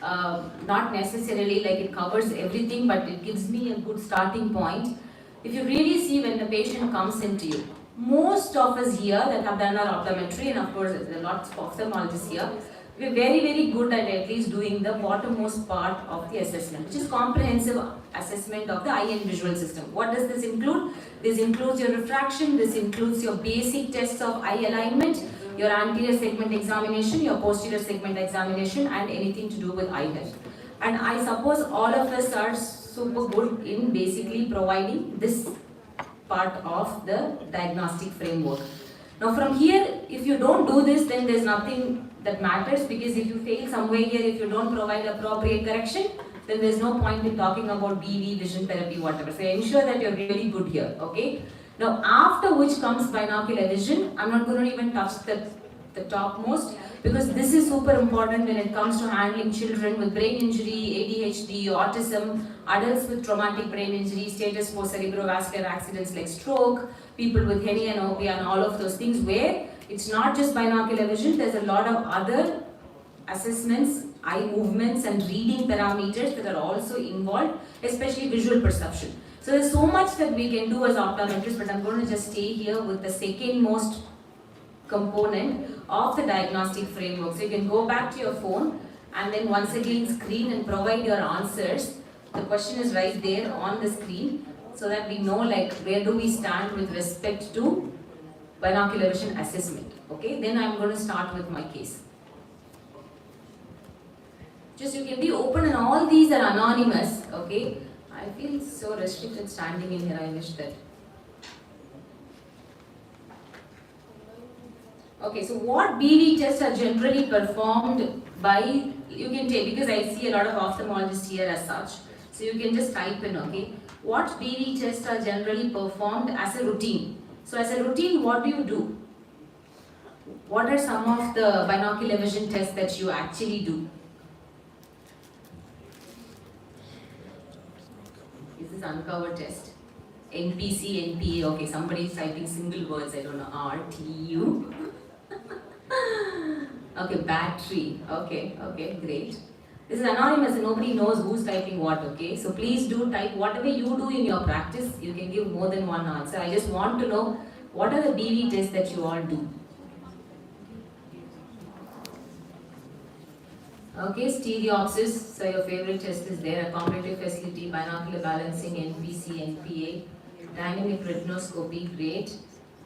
not necessarily like it covers everything, but it gives me a good starting point. If you really see when the patient comes into you, most of us here that have done our optometry, and of course there are lots of ophthalmologists here, we're very, very good at least doing the bottommost part of the assessment, which is comprehensive assessment of the eye and visual system. What does this include? This includes your refraction, this includes your basic tests of eye alignment, your anterior segment examination, your posterior segment examination, and anything to do with eye health. And I suppose all of us are super good in basically providing this part of the diagnostic framework. Now from here, if you don't do this, then there's nothing that matters, because if you fail somewhere here, if you don't provide appropriate correction, then there's no point in talking about BV, vision therapy, whatever. So ensure that you're really good here, okay? Now after which comes binocular vision. I'm not going to even touch the topmost, because this is super important when it comes to handling children with brain injury, ADHD, autism, adults with traumatic brain injury, status 4 cerebrovascular accidents like stroke, people with hemianopia and all of those things, where it's not just binocular vision, there's a lot of other assessments, eye movements and reading parameters that are also involved, especially visual perception. So there's so much that we can do as optometrists, but I'm going to just stay here with the second most component of the diagnostic framework. So you can go back to your phone and then once again screen and provide your answers. The question is right there on the screen, so that we know like where do we stand with respect to binocular vision assessment. Okay, then I'm going to start with my case. Just you can be open, and all these are anonymous. Okay, I feel so restricted standing in here, I wish that. Okay, so what BV tests are generally performed by, you can take, because I see a lot of ophthalmologists here as such, so you can just type in, okay, what BV tests are generally performed as a routine. So as a routine, what do you do? What are some of the binocular vision tests that you actually do? This is uncover test. NPC, NPA, okay, somebody is typing single words, I don't know, RTU. Okay, battery, okay, great. This is anonymous and nobody knows who's typing what, okay? So please do type whatever you do in your practice, you can give more than one answer. I just want to know what are the BV tests that you all do. Okay, stereopsis, so your favorite test is there, accommodative facility, binocular balancing, NPC, NPA, dynamic retinoscopy, great.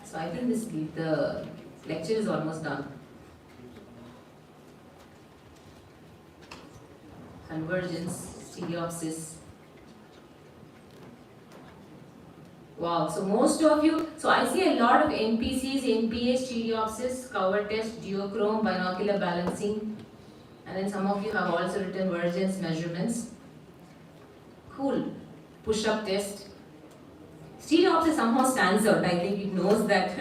So I think the lecture is almost done. Convergence, stereopsis. Wow, so most of you, so I see a lot of NPCs, NPA, stereopsis, cover test, duochrome, binocular balancing, and then some of you have also written vergence measurements. Cool. Push-up test. Stereopsis somehow stands out. I think it knows that.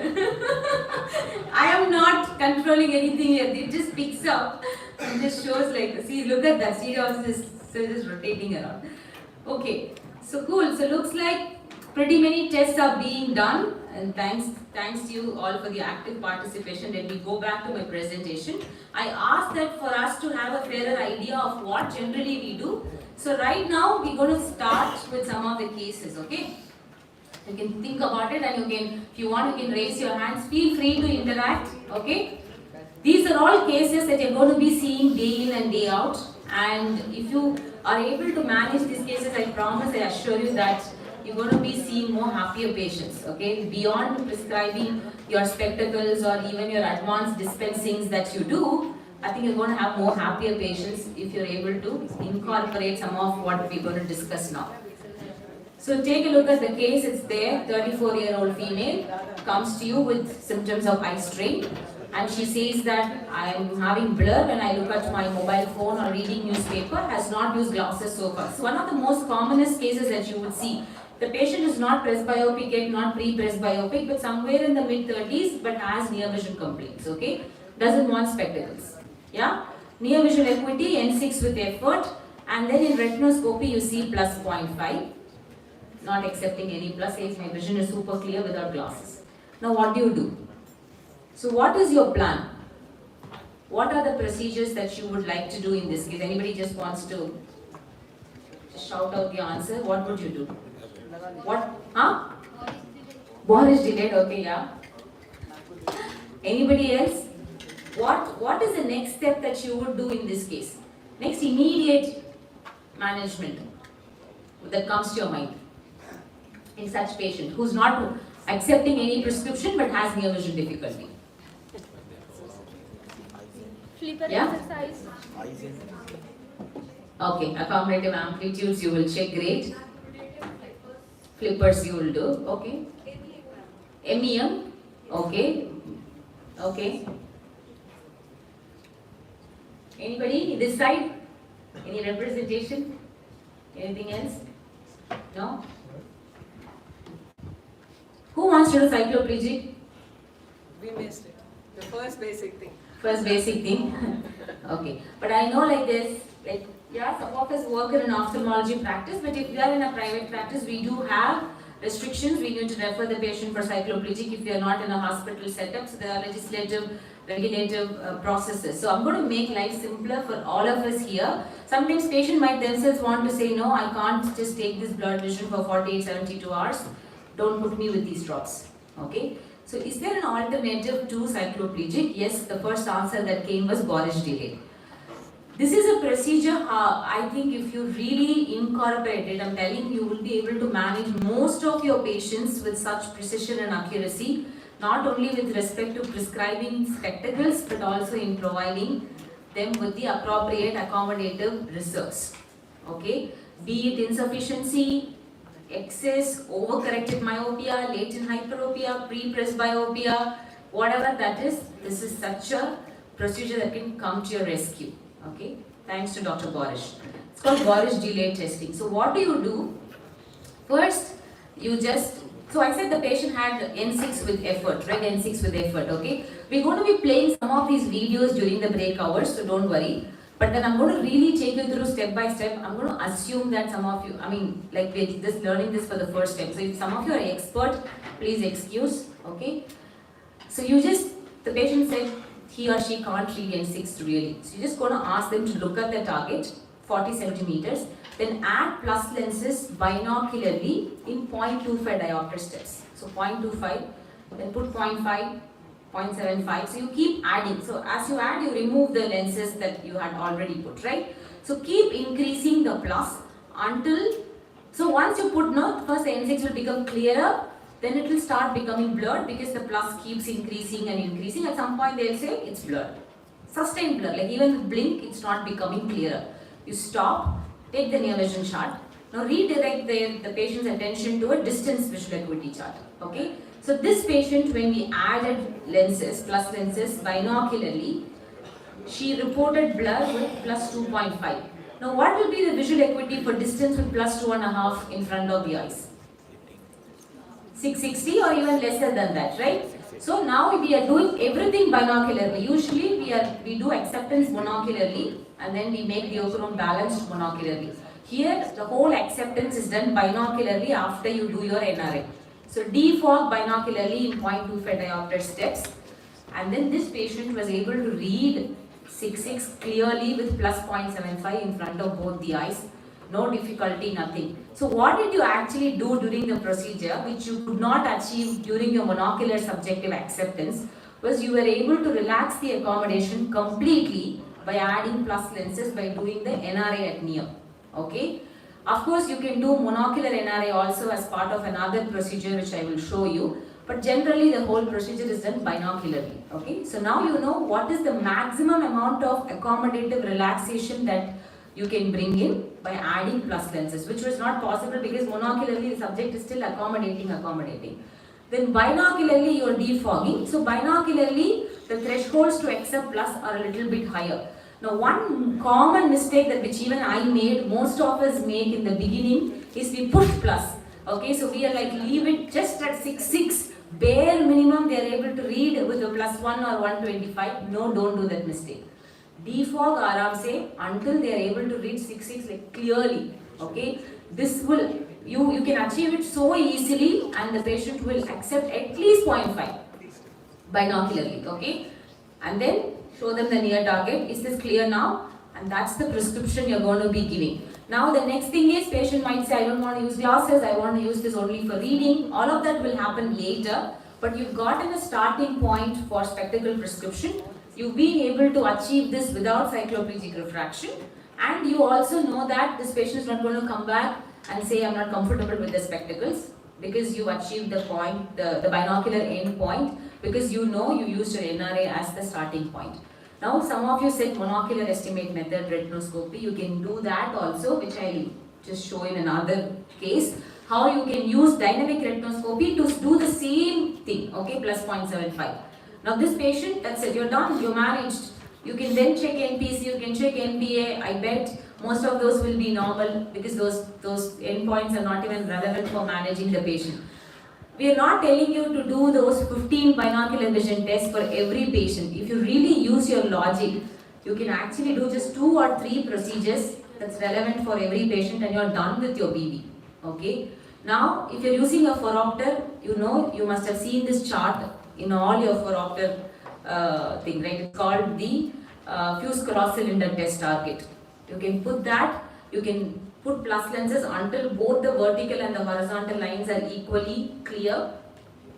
I am not controlling anything here. It just picks up and just shows like, see, look at that. Stereopsis is just rotating around. Okay. So cool. So looks like pretty many tests are being done. And thanks to you all for the active participation. Let me go back to my presentation. I asked that for us to have a fairer idea of what generally we do. So right now we're going to start with some of the cases, okay? You can think about it and you can, if you want, you can raise your hands. Feel free to interact, okay? These are all cases that you're going to be seeing day in and day out. And if you are able to manage these cases, I promise, I assure you that you're going to be seeing more happier patients, okay? Beyond prescribing your spectacles or even your advanced dispensings that you do, I think you're going to have more happier patients if you're able to incorporate some of what we're going to discuss now. So take a look at the case, it's there, 34-year-old female comes to you with symptoms of eye strain, and she says that I am having blur when I look at my mobile phone or reading newspaper, has not used glasses so far. So one of the most commonest cases that you would see, the patient is not presbyopic yet, not pre-presbyopic, but somewhere in the mid-30s, but has near vision complaints, okay? Doesn't want spectacles, yeah? Near vision acuity, N6 with effort, and then in retinoscopy you see plus 0.5. Not accepting any plus, says my vision is super clear without glasses. Now what do you do? So what is your plan? What are the procedures that you would like to do in this case? Anybody just wants to shout out the answer? What would you do? What? Huh? Borish delayed, okay, yeah. Anybody else? What is the next step that you would do in this case? Next immediate management that comes to your mind in such patient who's not accepting any prescription but has near vision difficulty. Flipper Yeah? exercise. Okay, accommodative amplitudes you will check, great. Flippers you will do, okay. MEM, okay. Okay. Anybody this side? Any representation? Anything else? No? Who wants to do cycloplegic? We missed it. The first basic thing. First basic thing. Okay. But I know like this, like, yeah, some of us work in an ophthalmology practice, but if we are in a private practice, we do have restrictions. We need to refer the patient for cycloplegic if we are not in a hospital setup. So there are legislative, regulative processes. So I'm going to make life simpler for all of us here. Sometimes patient might themselves want to say, no, I can't just take this blood vision for 48, 72 hours. Don't put me with these drops, okay? So is there an alternative to cycloplegic? Yes, the first answer that came was Borish delay. This is a procedure, I think if you really incorporate it, I'm telling you, you will be able to manage most of your patients with such precision and accuracy, not only with respect to prescribing spectacles, but also in providing them with the appropriate accommodative reserves, okay? be it insufficiency, excess, overcorrected myopia, latent hyperopia, pre-presbyopia, whatever that is, this is such a procedure that can come to your rescue. Okay, thanks to Dr. Gorish. It's called Gorish delayed testing. So what do you do? First, you just, so I said the patient had N6 with effort, right? N6 with effort, okay? We're going to be playing some of these videos during the break hours, so don't worry. But then I'm going to really take you through step by step. I'm going to assume that some of you, I mean, like we're just learning this for the first time. So if some of you are expert, please excuse, okay? So you just, the patient said he or she can't read N6 really. So you're just going to ask them to look at the target, 40 centimeters, then add plus lenses binocularly in 0.25 diopter steps. So 0.25, then put 0.5, 0.75. So you keep adding. So as you add, you remove the lenses that you had already put, right? So keep increasing the plus until, so once you put no, first the N6 will become clearer, then it will start becoming blurred because the plus keeps increasing and increasing. At some point they'll say it's blurred. Sustained blur, like even with blink, it's not becoming clearer. You stop, take the near vision chart. Now redirect the patient's attention to a distance visual acuity chart. Okay. So this patient, when we added lenses, plus lenses binocularly, she reported blur with plus 2.5. Now what will be the visual acuity for distance with plus 2.5 in front of the eyes? 660 or even lesser than that, right? So now we are doing everything binocularly. Usually we do acceptance monocularly and then we make the duochrome balanced monocularly. Here the whole acceptance is done binocularly after you do your NRA. So defog binocularly in 0.25 diopter steps, and then this patient was able to read 6.6 clearly with plus 0.75 in front of both the eyes. No difficulty, nothing. So what did you actually do during the procedure which you could not achieve during your monocular subjective acceptance was you were able to relax the accommodation completely by adding plus lenses by doing the NRA at near. Okay. Of course, you can do monocular NRA also as part of another procedure which I will show you. But generally, the whole procedure is done binocularly. Okay. So now you know what is the maximum amount of accommodative relaxation that you can bring in by adding plus lenses, which was not possible because monocularly the subject is still accommodating. Then binocularly you are defogging. So binocularly the thresholds to accept plus are a little bit higher. Now one common mistake that which even I made, most of us make in the beginning is we push plus. Okay, so we are like leave it just at 6.6, bare minimum they are able to read with a plus 1 or 125. No, don't do that mistake. Defog aram se until they are able to read 6.6 like clearly. Okay, this will you can achieve it so easily and the patient will accept at least 0.5 binocularly. Okay, and then show them the near target. Is this clear now? And that's the prescription you're going to be giving. Now the next thing is patient might say I don't want to use glasses, I want to use this only for reading. All of that will happen later, but you've gotten a starting point for spectacle prescription. You've been able to achieve this without cycloplegic refraction, and you also know that this patient is not going to come back and say I'm not comfortable with the spectacles because you achieved the point, the binocular end point, because you know you used your NRA as the starting point. Now some of you said monocular estimate method, retinoscopy, you can do that also, which I'll just show in another case, how you can use dynamic retinoscopy to do the same thing, okay, plus 0.75. Now this patient, that's it, you're done, you managed. You can then check NPC, you can check NPA. I bet most of those will be normal because those endpoints are not even relevant for managing the patient. We are not telling you to do those 15 binocular vision tests for every patient. If you really use your logic, you can actually do just 2 or 3 procedures that's relevant for every patient and you're done with your BB. Okay. Now, if you're using a phoropter, you know, you must have seen this chart in all your phoropter thing, right? It's called the fused cross cylinder test target. You can put that, you can put plus lenses until both the vertical and the horizontal lines are equally clear.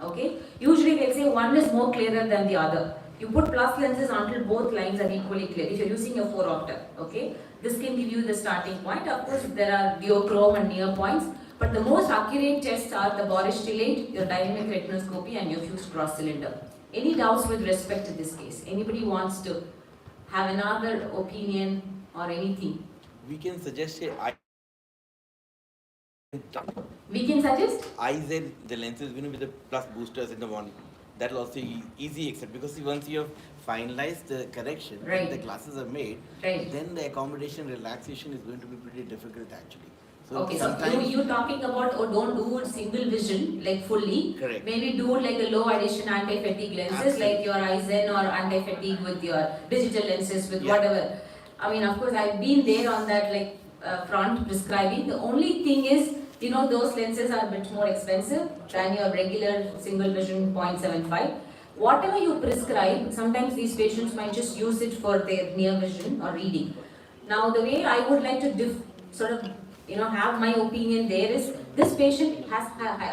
Okay. Usually they say one is more clearer than the other. You put plus lenses until both lines are equally clear if you're using a phoropter. Okay. This can give you the starting point. Of course, there are duochrome and near points. But the most accurate tests are the Borish stellate, your dynamic retinoscopy and your fused cross cylinder. Any doubts with respect to this case? Anybody wants to have another opinion or anything? We can suggest a We can suggest? Eyes and the lenses, with the plus boosters in the morning. That will also easy accept, because once you have finalized the correction, Right. the glasses are made, Right. then the accommodation relaxation is going to be pretty difficult actually. So Okay, so sometimes you talking about, don't do it single vision, like fully. Correct. Maybe do it like the low addition anti-fatigue lenses, Absolutely. like your Eisen or anti-fatigue with your digital lenses with Yeah. whatever. I mean, of course, I've been there on that front prescribing. The only thing is, those lenses are a bit more expensive than your regular single vision 0.75. Whatever you prescribe, sometimes these patients might just use it for their near vision or reading. Now, the way I would like to have my opinion there is, this patient has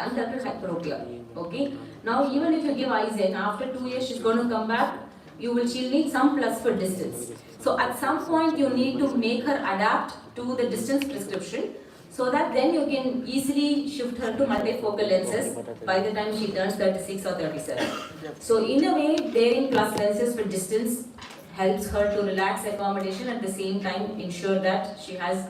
unducted hyperopia. Okay. Now, even if you give Eisen, after 2 years she's going to come back. She'll need some plus for distance. So at some point you need to make her adapt to the distance prescription, so that then you can easily shift her to multifocal lenses by the time she turns 36 or 37. So in a way, wearing plus lenses for distance helps her to relax accommodation, at the same time ensure that she has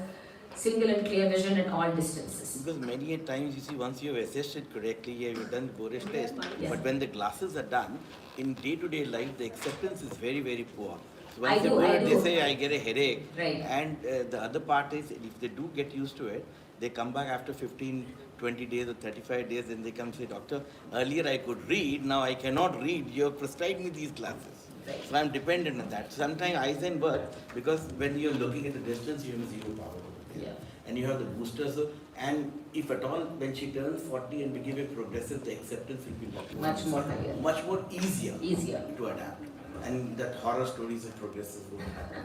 single and clear vision at all distances. because many a times you see, once you have assessed it correctly, you've done the Boris test, Yes. but when the glasses are done, in day-to-day life, the acceptance is very, very poor. So I once they do, go I and they do. say, I get a headache. Right. And the other part is, if they do get used to it, they come back after 15, 20 days or 35 days, and they come say, doctor, earlier I could read, now I cannot read. You have prescribed me these glasses. Right. So I'm dependent on that. Sometimes Eisen work, because when you're looking at the distance, you have a zero power. Yeah. And you have the boosters, and if at all, when she turns 40 and we give a progressive, the acceptance will be Much more higher. much more easier Easier. to adapt. And that horror stories of progressive won't happen.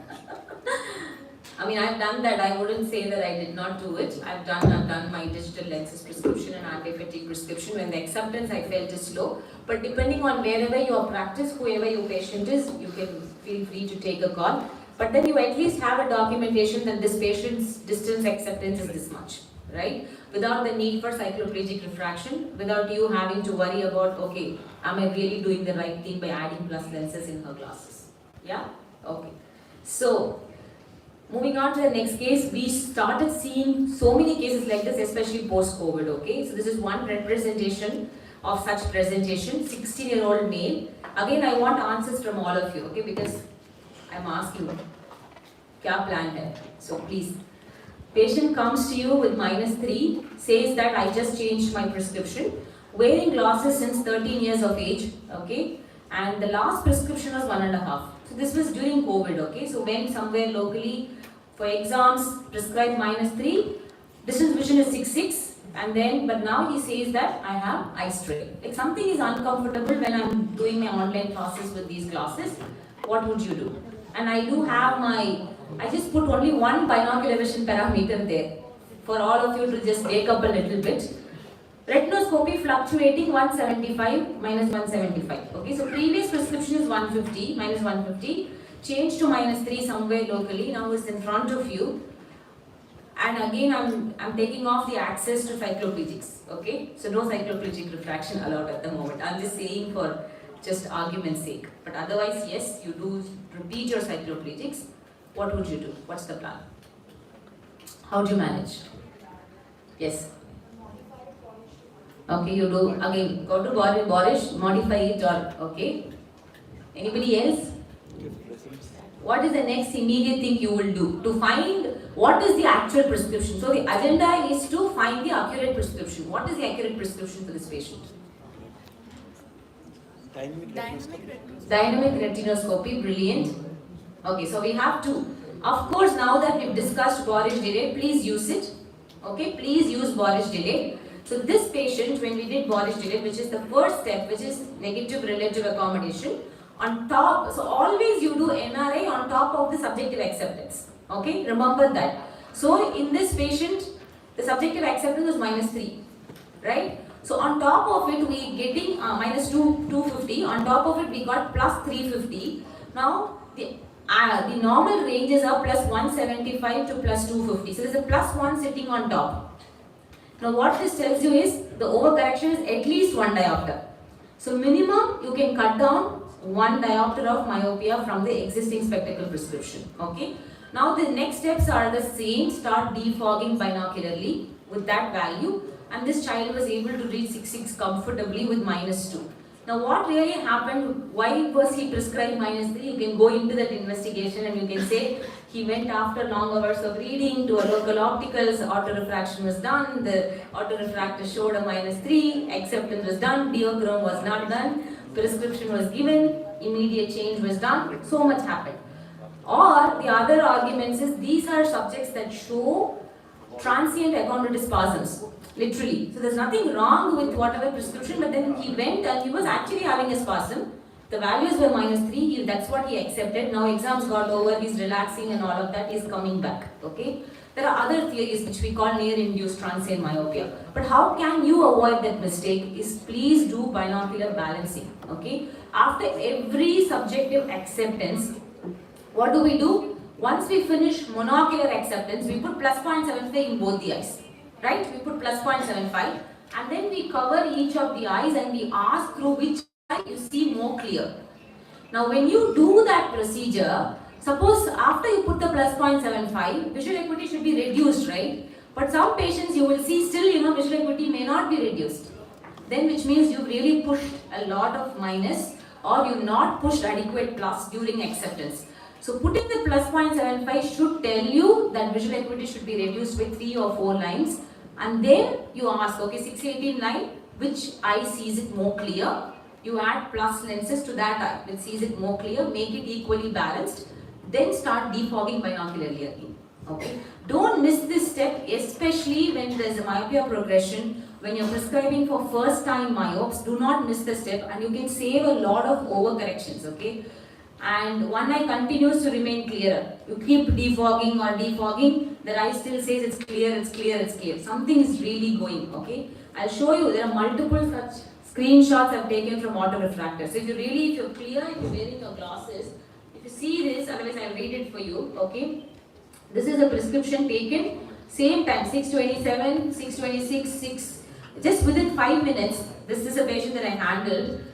I mean, I've done that. I wouldn't say that I did not do it. I've done my digital lenses prescription and anti-fatigue prescription. When the acceptance I felt is slow. But depending on wherever your practice, whoever your patient is, you can feel free to take a call. But then you at least have a documentation that this patient's distance acceptance is this much, right? Without the need for cycloplegic refraction, without you having to worry about, okay, am I really doing the right thing by adding plus lenses in her glasses? Yeah? Okay. So, moving on to the next case, we started seeing so many cases like this, especially post-COVID, okay? So this is one representation of such presentation, 16-year-old male. Again, I want answers from all of you, okay? Because I'm asking, kya plan hai? So please. Patient comes to you with -3, says that I just changed my prescription, wearing glasses since 13 years of age, okay? And the last prescription was 1.5. So this was during COVID, okay? So went somewhere locally for exams, prescribed -3, distance vision is 6.6, and then, but now he says that I have eye strain. Like something is uncomfortable when I'm doing my online classes with these glasses. What would you do? And I do have I just put only one binocular vision parameter there for all of you to just wake up a little bit. Retinoscopy fluctuating 175 -175. Okay, so previous prescription is 150 -150, changed to -3 somewhere locally. Now it's in front of you. And again, I'm taking off the access to cycloplegics. Okay, so no cycloplegic refraction allowed at the moment. I'm just saying for just argument's sake. But otherwise, yes, you do repeat your cycloplegics. What would you do? What's the plan? How do you manage? Yes. Okay, you do again. Go to Boris, modify it, or okay. Anybody else? What is the next immediate thing you will do to find what is the actual prescription? So the agenda is to find the accurate prescription. What is the accurate prescription for this patient? Dynamic retinoscopy, brilliant. Okay, so we have to, of course, now that we've discussed Boris delay, please use it. Okay, please use Boris delay. So this patient, when we did Boris delay, which is the first step, which is negative relative accommodation, on top, so always you do NRI on top of the subjective acceptance. Okay, remember that. So in this patient, the subjective acceptance was -3, right? So on top of it, we getting -250. On top of it, we got +350. Now the normal ranges are +175 to +250. So there's a +1 sitting on top. Now what this tells you is the overcorrection is at least 1 diopter. So minimum you can cut down 1 diopter of myopia from the existing spectacle prescription. Okay. Now the next steps are the same. Start defogging binocularly. with that value, and this child was able to reach 6.6 comfortably with -2. Now what really happened, why was he prescribed -3? You can go into that investigation and you can say he went after long hours of reading to a local opticals, autorefraction was done, the autorefractor showed a -3, acceptance was done, diachrome was not done, prescription was given, immediate change was done, so much happened. Or the other arguments is these are subjects that show transient achondrotic spasms, literally. So there's nothing wrong with whatever prescription, but then he went and he was actually having a spasm. The values were -3, that's what he accepted. Now exams got over, he's relaxing and all of that, he's coming back, okay? There are other theories which we call near-induced transient myopia. But how can you avoid that mistake is please do binocular balancing, okay? After every subjective acceptance, what do? Once we finish monocular acceptance, we put +0.75 in both the eyes, right? We put +0.75 and then we cover each of the eyes and we ask through which eye you see more clear. Now when you do that procedure, suppose after you put the +0.75, visual acuity should be reduced, right? But some patients you will see still, visual acuity may not be reduced. Then which means you've really pushed a lot of minus or you've not pushed adequate plus during acceptance. So putting the +0.75 should tell you that visual acuity should be reduced by 3 or 4 lines, and then you ask, okay, 618 line, which eye sees it more clear? You add plus lenses to that eye which sees it more clear, make it equally balanced, then start defogging binocularly again. Okay, don't miss this step, especially when there is a myopia progression. When you're prescribing for first time myopes, do not miss the step and you can save a lot of overcorrections, okay? And one eye continues to remain clearer. You keep defogging or defogging, the eye still says it's clear, it's clear, it's clear. Something is really going, okay? I'll show you, there are multiple such screenshots I've taken from autorefractors. So if you're clear, if you're wearing your glasses, if you see this, otherwise I'll read it for you, okay? This is a prescription taken, same time, 6:27, 6:26, just within 5 minutes. This is a patient that I handled.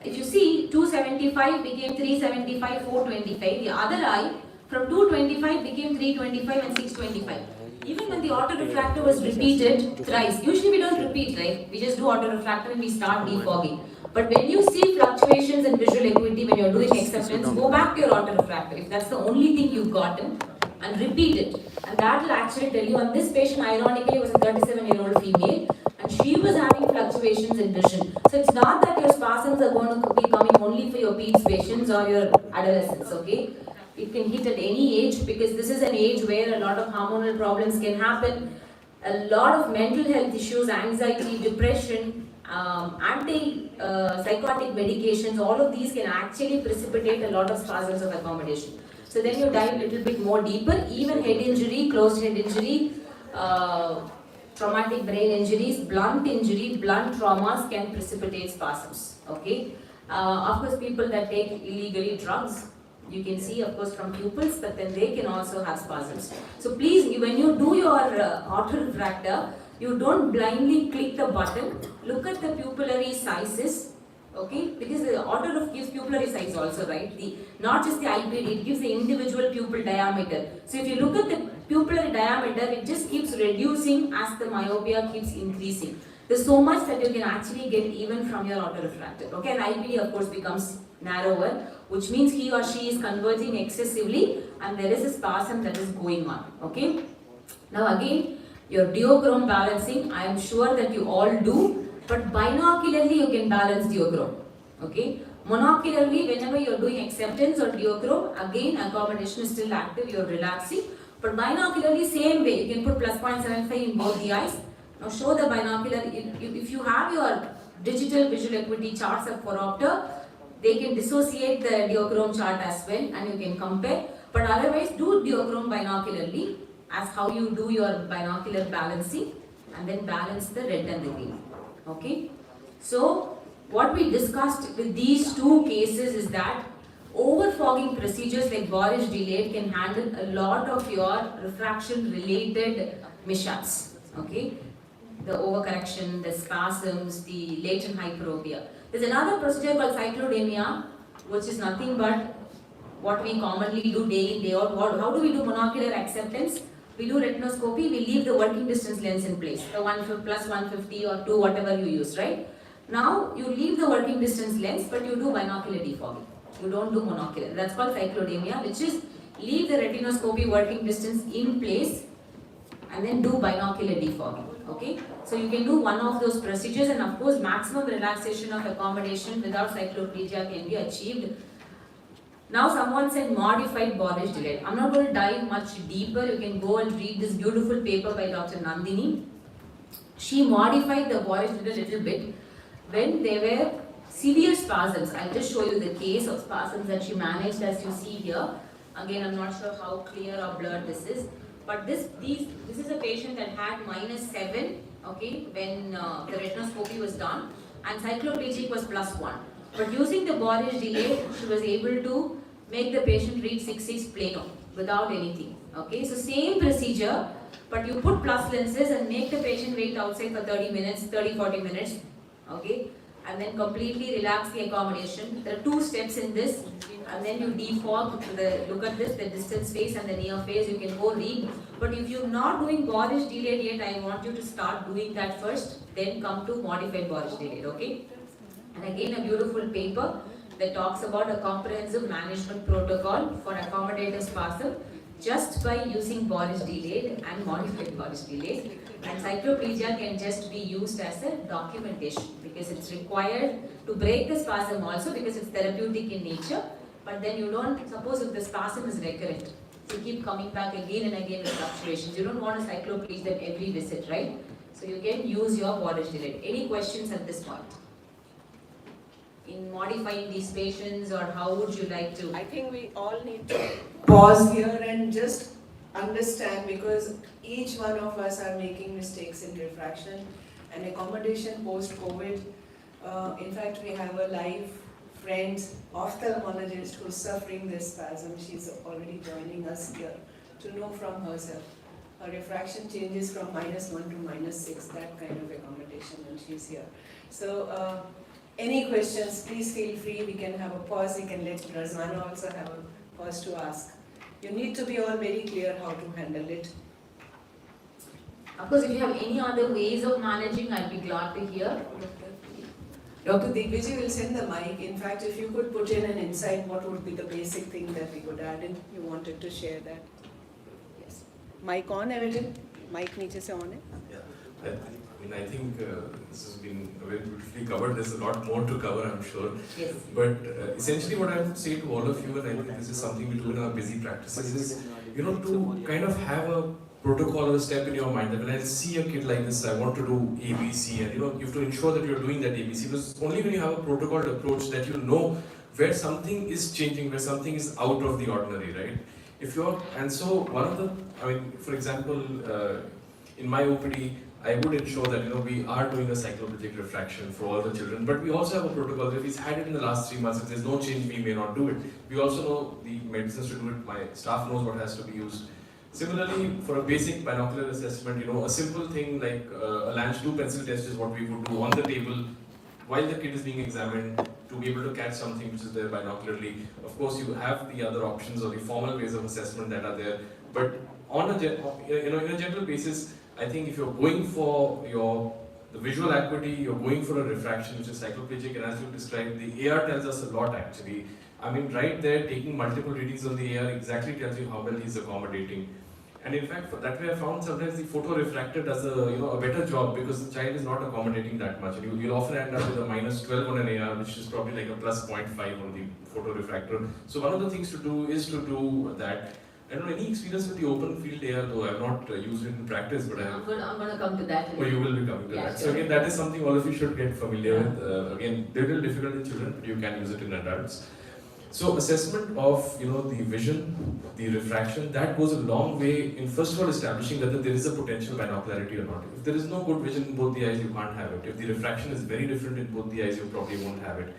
If you see, 275 became 375, 425. The other eye from 225 became 325 and 625. Even when the autorefractor was repeated thrice, usually we don't repeat, right? We just do autorefractor and we start defogging. But when you see fluctuations in visual acuity when you're doing acceptance, go back to your autorefractor if that's the only thing you've gotten and repeat it. And that will actually tell you. On this patient, ironically, was a 37-year-old female. And she was having fluctuations in vision. So it's not that your spasms are going to be coming only for your peds patients or your adolescents, okay? It can hit at any age because this is an age where a lot of hormonal problems can happen. A lot of mental health issues, anxiety, depression, anti-psychotic medications, all of these can actually precipitate a lot of spasms of accommodation. So then you dive a little bit more deeper, even head injury, closed head injury, traumatic brain injuries, blunt traumas can precipitate spasms, okay? Of course, people that take illegally drugs, you can see, of course, from pupils, but then they can also have spasms. So please, when you do your autorefractor, you don't blindly click the button, look at the pupillary sizes, okay? Because the autoref gives pupillary size also, right? Not just the IPD, it gives the individual pupil diameter. So if you look at the pupillary diameter, it just keeps reducing as the myopia keeps increasing. There's so much that you can actually get even from your autorefractor, okay? And IPD, of course, becomes narrower, which means he or she is converging excessively and there is a spasm that is going on, okay? Now again, your diachrome balancing, I am sure that you all do, but binocularly you can balance diachrome, okay? Monocularly, whenever you're doing acceptance or diachrome, again accommodation is still active, you're relaxing. But binocularly, same way, you can put +0.75 in both the eyes. Now show the binocular, if you have your digital visual acuity charts of phoropter, they can dissociate the diachrome chart as well and you can compare. But otherwise, do diachrome binocularly as how you do your binocular balancing and then balance the red and the green, okay? So what we discussed with these two cases is that overfogging procedures like Borish delayed can handle a lot of your refraction related mishaps, okay? The overcorrection, the spasms, the latent hyperopia. There's another procedure called cyclodemia, which is nothing but what we commonly do day in, day out. How do we do monocular acceptance? we do retinoscopy, we leave the working distance lens in place, the plus 150 or 2, whatever you use, right? Now, you leave the working distance lens, but you do binocular defogging. You don't do monocular. That's called cyclodemia, which is leave the retinoscopy working distance in place and then do binocular defogging, okay? So you can do one of those procedures, and of course, maximum relaxation of accommodation without cycloplegia can be achieved. Now someone said modified bordage delay. I'm not going to dive much deeper. You can go and read this beautiful paper by Dr. Nandini. She modified the bordage delay a little bit when there were severe spasms. I'll just show you the case of spasms that she managed, as you see here. Again, I'm not sure how clear or blurred this is. But this is a patient that had -7, okay, when the retinoscopy was done, and cycloplegic was +1. But using the bordage delay, she was able to make the patient read 6/6 plano without anything. Okay, so same procedure, but you put plus lenses and make the patient wait outside for 30-40 minutes. Okay, and then completely relax the accommodation. There are 2 steps in this, and then you defog. Look at this, the distance phase and the near phase. You can go read. But if you're not doing bordage delayed yet, I want you to start doing that first. Then come to modified bordage delayed. Okay. And again, a beautiful paper that talks about a comprehensive management protocol for accommodative spasm just by using bordage delayed and modified bordage delayed. And cycloplegia can just be used as a documentation because it's required to break the spasm also because it's therapeutic in nature. But then you don't, suppose if the spasm is recurrent, you keep coming back again and again with fluctuations. You don't want to cycloplegia them every visit, right? So you can use your bordage delayed. Any questions at this point? In modifying these patients, or how would you like to? I think we all need to pause here and just understand, because each one of us are making mistakes in refraction and accommodation post-COVID. In fact, we have a live friend, ophthalmologist, who's suffering this spasm. She's already joining us here to know from herself. Her refraction changes from -1 to -6, that kind of accommodation, and she's here. So, any questions, please feel free. We can have a pause. We can let Razwana also have a pause to ask. You need to be all very clear how to handle it. Of course, if you have any other ways of managing, I'd be glad to hear. Dr. Digvijay will send the mic. In fact, if you could put in an insight, what would be the basic thing that we could add in? You wanted to share that. Yes. Mic on, Evelyn? Mic neeche se on hai? Yeah. I think this has been very beautifully covered. There's a lot more to cover, I'm sure. Yes. But essentially what I would say to all of you, and I think this is something we do in our busy practices, is, to kind of have a protocol or a step in your mind that when I see a kid like this, I want to do ABC, and you have to ensure that you're doing that ABC, because only when you have a protocol approach that you know where something is changing, where something is out of the ordinary, right? And so one of the, for example, in my OPD, I would ensure that we are doing a cycloplegic refraction for all the children, but we also have a protocol that if he's had it in the last 3 months, if there's no change, we may not do it. We also know the medicines to do it, my staff knows what has to be used. Similarly, for a basic binocular assessment, a simple thing like a Lange 2 pencil test is what we would do on the table while the kid is being examined to be able to catch something which is there binocularly. Of course, you have the other options or the formal ways of assessment that are there, but on a in a general basis, I think if you're going for the visual acuity, you're going for a refraction which is cycloplegic, and as you described, the AR tells us a lot actually. Right there, taking multiple readings on the AR exactly tells you how well he's accommodating. And in fact, that way I found sometimes the photorefractor does a better job because the child is not accommodating that much. And you'll often end up with a -12 on an AR, which is probably like a +0.5 on the photorefractor. So one of the things to do is to do that. I don't know, any experience with the open field AR though? I've not used it in practice, but I have. I'm going to come to that. Oh, you will be coming to that. Sure. So again, that is something all of you should get familiar with. Again, they're a little difficult in children, but you can use it in adults. So assessment of the vision, the refraction, that goes a long way in first of all establishing whether there is a potential binocularity or not. If there is no good vision in both the eyes, you can't have it. If the refraction is very different in both the eyes, you probably won't have it.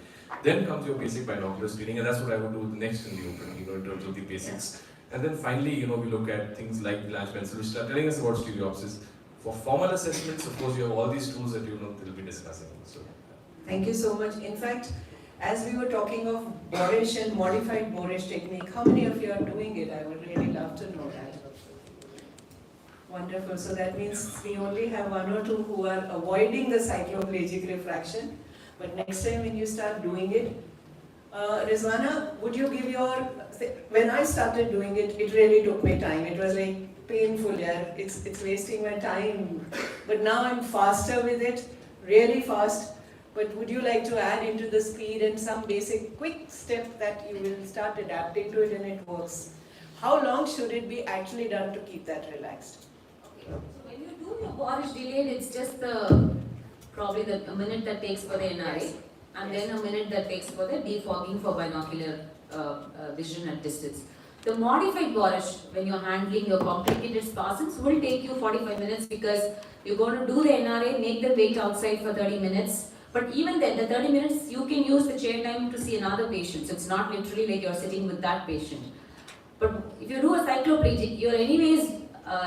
Then comes your basic binocular screening, and that's what I would do next in the open, in terms of the basics. And then finally, we look at things like the Lange pencil, which are telling us about stereopsis. For formal assessments, of course, you have all these tools that we'll be discussing. So, thank you so much. In fact, as we were talking of bordage and modified bordage technique, how many of you are doing it? I would really love to know that. Wonderful. So that means we only have one or two who are avoiding the cycloplegic refraction. But next time when you start doing it, Rizwana, would you give your, when I started doing it, it really took me time. It was like painful, yeah. It's wasting my time. But now I'm faster with it, really fast. But would you like to add into the speed and some basic quick step that you will start adapting to it and it works? How long should it be actually done to keep that relaxed? Okay. So when you do your borish delayed, it's just probably a minute that takes for the NRA. Yes. And Yes. then a minute that takes for the defogging for binocular vision at distance. The modified borish, when you're handling your complicated spasms, will take you 45 minutes because you're going to do the NRA, make them wait outside for 30 minutes. But even then, the 30 minutes, you can use the chair time to see another patient. So it's not literally like you're sitting with that patient. But if you do a cycloplegic, you're anyways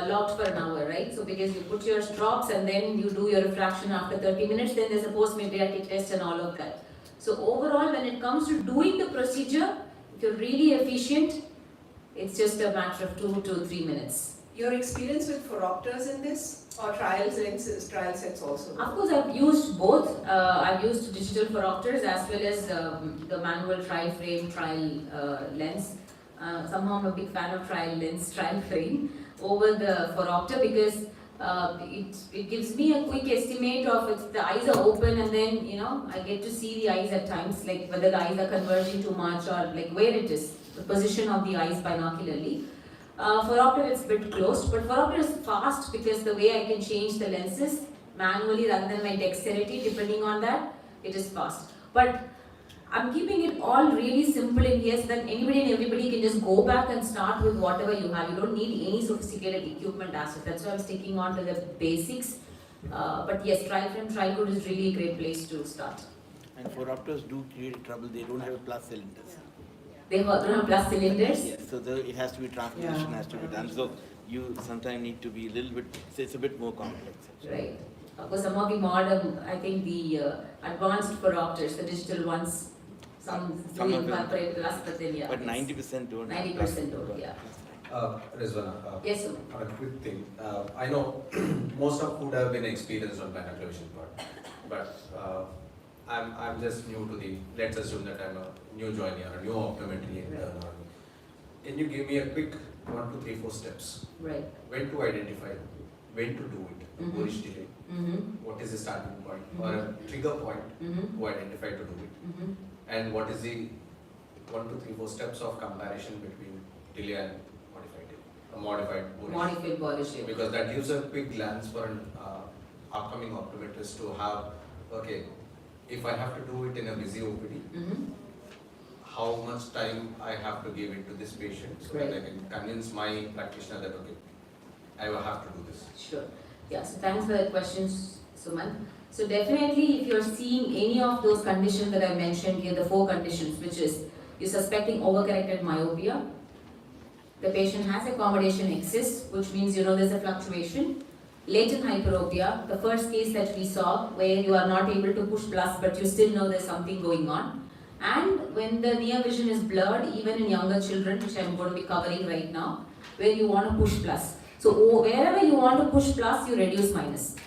locked for an hour, right? So because you put your drops and then you do your refraction after 30 minutes, then there's a post-Medriatic test and all of that. So overall, when it comes to doing the procedure, if you're really efficient, it's just a matter of 2 to 3 minutes. Your experience with phoropters in this or trial sets also? Of course, I've used both. I've used digital phoropters as well as the manual trial frame, trial lens. Somehow I'm a big fan of trial lens, trial frame over the phoropter because it gives me a quick estimate of if the eyes are open and then, I get to see the eyes at times, like whether the eyes are converging too much or like where it is, the position of the eyes binocularly. Phoropter it's a bit closed, but phoropter is fast because the way I can change the lenses manually rather than my dexterity, depending on that, it is fast. But I'm keeping it all really simple in here so that anybody and everybody can just go back and start with whatever you have. You don't need any sophisticated equipment as such. That's why I'm sticking on to the basics. But yes, trial frame, trial code is really a great place to start. And phoropters do create trouble. They don't have plus cylinders. They don't have plus cylinders? Yes, so it has to be transposition has to be done. So you sometimes need to be a little bit, it's a bit more complex. Right. Of course, some of the modern, I think the advanced phoropters, the digital ones, some do incorporate plus, but then yeah. But 90% don't. 90% don't, yeah. Rizwana, Yes, sir. a quick thing. I know most of would have been experienced on binocular vision part, but I'm just new to the. Let's assume that I'm a new joiner, a new optometry intern. Can you give me a quick 1, 2, 3, 4 steps? Right. When to identify, when to do it, borish delay. What is the starting point or a trigger point to identify to do it, and what is the 1, 2, 3, 4 steps of comparison between delay and modified borish. Modified borish. Because that gives a quick glance for an upcoming optometrist to have, okay, if I have to do it in a busy OPD, how much time I have to give it to this patient so that I can convince my practitioner that, okay, I will have to do this. Sure. Yeah, so thanks for that question, Suman. So definitely if you're seeing any of those conditions that I mentioned here, the 4 conditions, which is you're suspecting overcorrected myopia, the patient has accommodation excess, which means there's a fluctuation. Latent hyperopia, the first case that we saw where you are not able to push plus but you still know there's something going on. And when the near vision is blurred, even in younger children, which I'm going to be covering right now, where you want to push plus. So wherever you want to push plus, you reduce minus.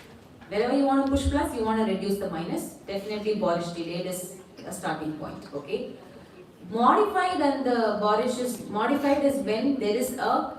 Wherever you want to push plus, you want to reduce the minus. Definitely borish delayed is a starting point, okay? Modified and the borish is, modified is when there is a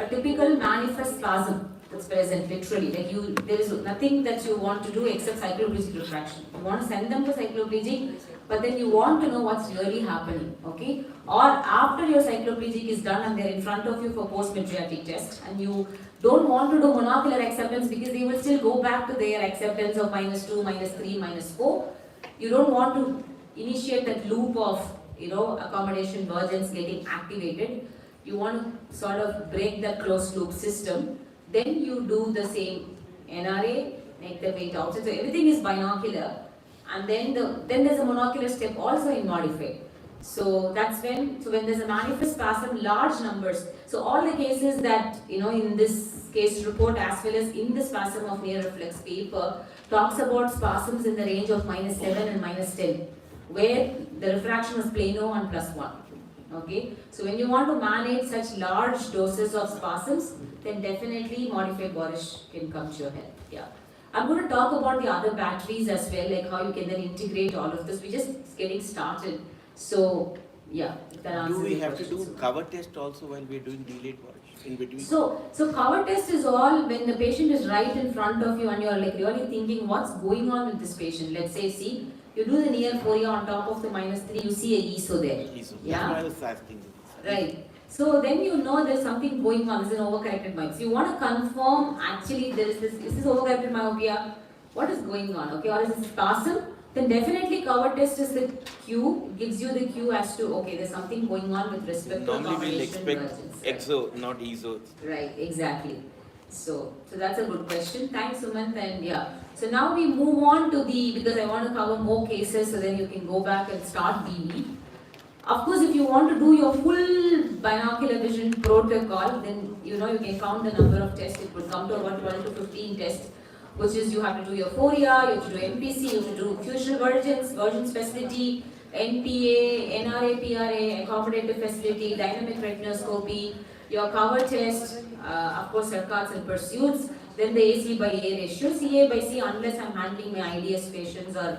typical manifest spasm that's present literally. Like there is nothing that you want to do except cycloplegic refraction. You want to send them to cycloplegic, but then you want to know what's really happening, okay? Or after your cycloplegic is done and they're in front of you for post-Medriatic test and you don't want to do monocular acceptance because they will still go back to their acceptance of -2, -3, -4. You don't want to initiate that loop of accommodation versions getting activated. You want to sort of break that closed loop system. Then you do the same NRA, make the weight outside. So everything is binocular. And then there's a monocular step also in modified. So that's when there's a manifest spasm, large numbers. So all the cases that, in this case report as well as in the spasm of near reflex paper talks about spasms in the range of -7 and -10, where the refraction was plano and +1. Okay, so when you want to manage such large doses of spasms, then definitely modified Borish can come to your help. Yeah. I'm going to talk about the other batteries as well, like how you can then integrate all of this. We're just getting started. So, yeah, if that answers Do we the have to question. do cover test also while we're doing delayed Borish in between? So cover test is all when the patient is right in front of you and you're like really thinking what's going on with this patient. Let's say, see, you do the near folia on top of the -3, you see a ESO there. ESO. Yeah. That's why I was asking. Right. So then you know there's something going on, there's an overcorrected myopia. So you want to confirm actually there is this overcorrected myopia, what is going on, okay, or is it spasm? Then definitely cover test is the cue, gives you the cue as to, okay, there's something going on with respect to Normally we'll combination expect emergence. exo, not ESO. Right, exactly. So that's a good question. Thanks, Sumant, and yeah. So now we move on to because I want to cover more cases so then you can go back and start BV. Of course, if you want to do your full binocular vision protocol, then you can count the number of tests. It would come to about 12 to 15 tests, which is you have to do your foria, you have to do MPC, you have to do fusional versions facility, NPA, NRA, PRA, accommodative facility, dynamic retinoscopy, your cover test, of course, circuits and pursuits, then the AC by A ratio. CA by C, unless I'm handling my IDS patients or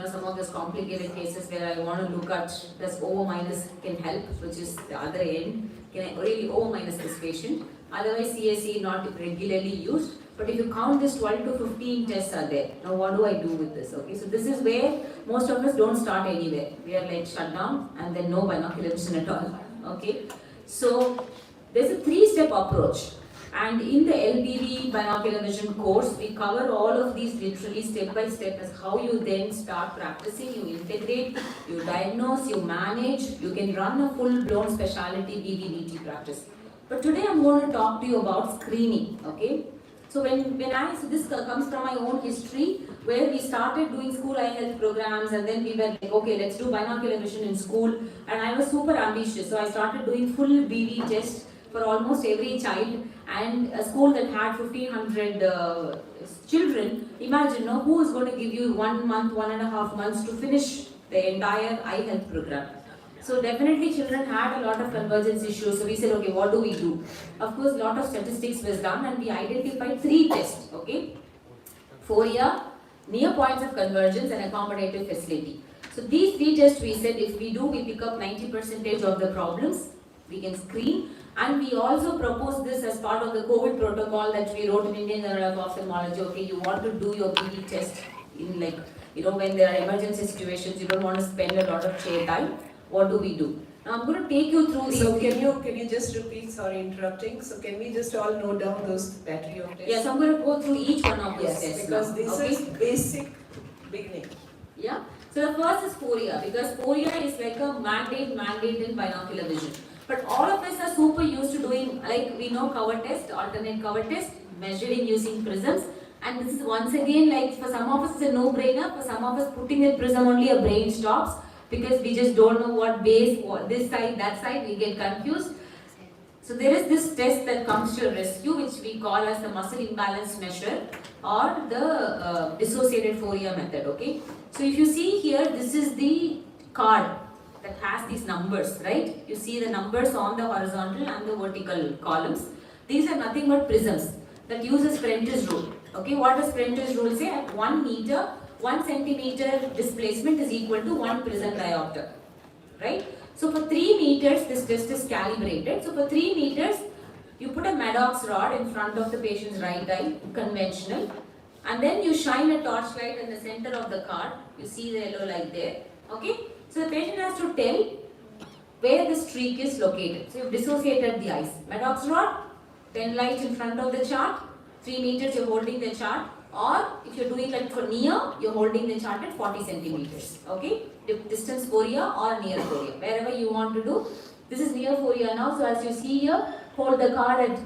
some of those complicated cases where I want to look at does O minus can help, which is the other end. Can I really O minus this patient? Otherwise, CAC not regularly used. But if you count this 12 to 15 tests are there. Now what do I do with this? Okay, so this is where most of us don't start anywhere. We are like shut down and then no binocular vision at all. Okay, so there's a 3-step approach. And in the LBV binocular vision course, we cover all of these literally step by step as how you then start practicing, you integrate, you diagnose, you manage, you can run a full-blown specialty BVVT practice. But today I'm going to talk to you about screening, okay? So this comes from my own history, where we started doing school eye health programs and then we were like, okay, let's do binocular vision in school. And I was super ambitious, so I started doing full BV tests for almost every child, and a school that had 1,500 children, imagine who is going to give you 1 month, 1.5 months to finish the entire eye health program. So definitely children had a lot of convergence issues, so we said, okay, what do we do? Of course, a lot of statistics was done and we identified 3 tests, okay? Foria, near points of convergence and accommodative facility. So these 3 tests we said if we do, we pick up 90% of the problems, we can screen. And we also propose this as part of the COVID protocol that we wrote in Indian Journal of Ophthalmology. Okay, you want to do your BD test in when there are emergency situations, you don't want to spend a lot of chair time. What do we do? Now I'm going to take you through these. So can you just repeat, sorry interrupting, so can we just all note down those battery of tests? Yes, I'm going to go through each one of those tests because now. this is basic beginning. Yeah, so the first is foria, because foria is like a mandate in binocular vision. But all of us are super used to doing, like we know cover test, alternate cover test, measuring using prisms. And this is once again, like for some of us it's a no-brainer, for some of us putting a prism only a brain stops because we just don't know what base, what this side, that side, we get confused. So there is this test that comes to your rescue, which we call as the muscle imbalance measure or the dissociated foria method, okay? So if you see here, this is the card that has these numbers, right? You see the numbers on the horizontal and the vertical columns. These are nothing but prisms that uses Prentice rule. Okay, what does Prentice rule say? At 1 meter, 1 centimeter displacement is equal to 1 prism diopter, right? So for 3 meters, this test is calibrated. So for 3 meters, you put a Maddox rod in front of the patient's right eye, conventional, and then you shine a torchlight in the center of the card. You see the yellow light there, okay? So the patient has to tell where the streak is located. So you've dissociated the eyes. Maddox rod, 10 light in front of the chart, 3 meters you're holding the chart, or if you're doing like for near, you're holding the chart at 40 centimeters. Okay? Distance foria or near foria, wherever you want to do. This is near foria now, so as you see here, hold the card at,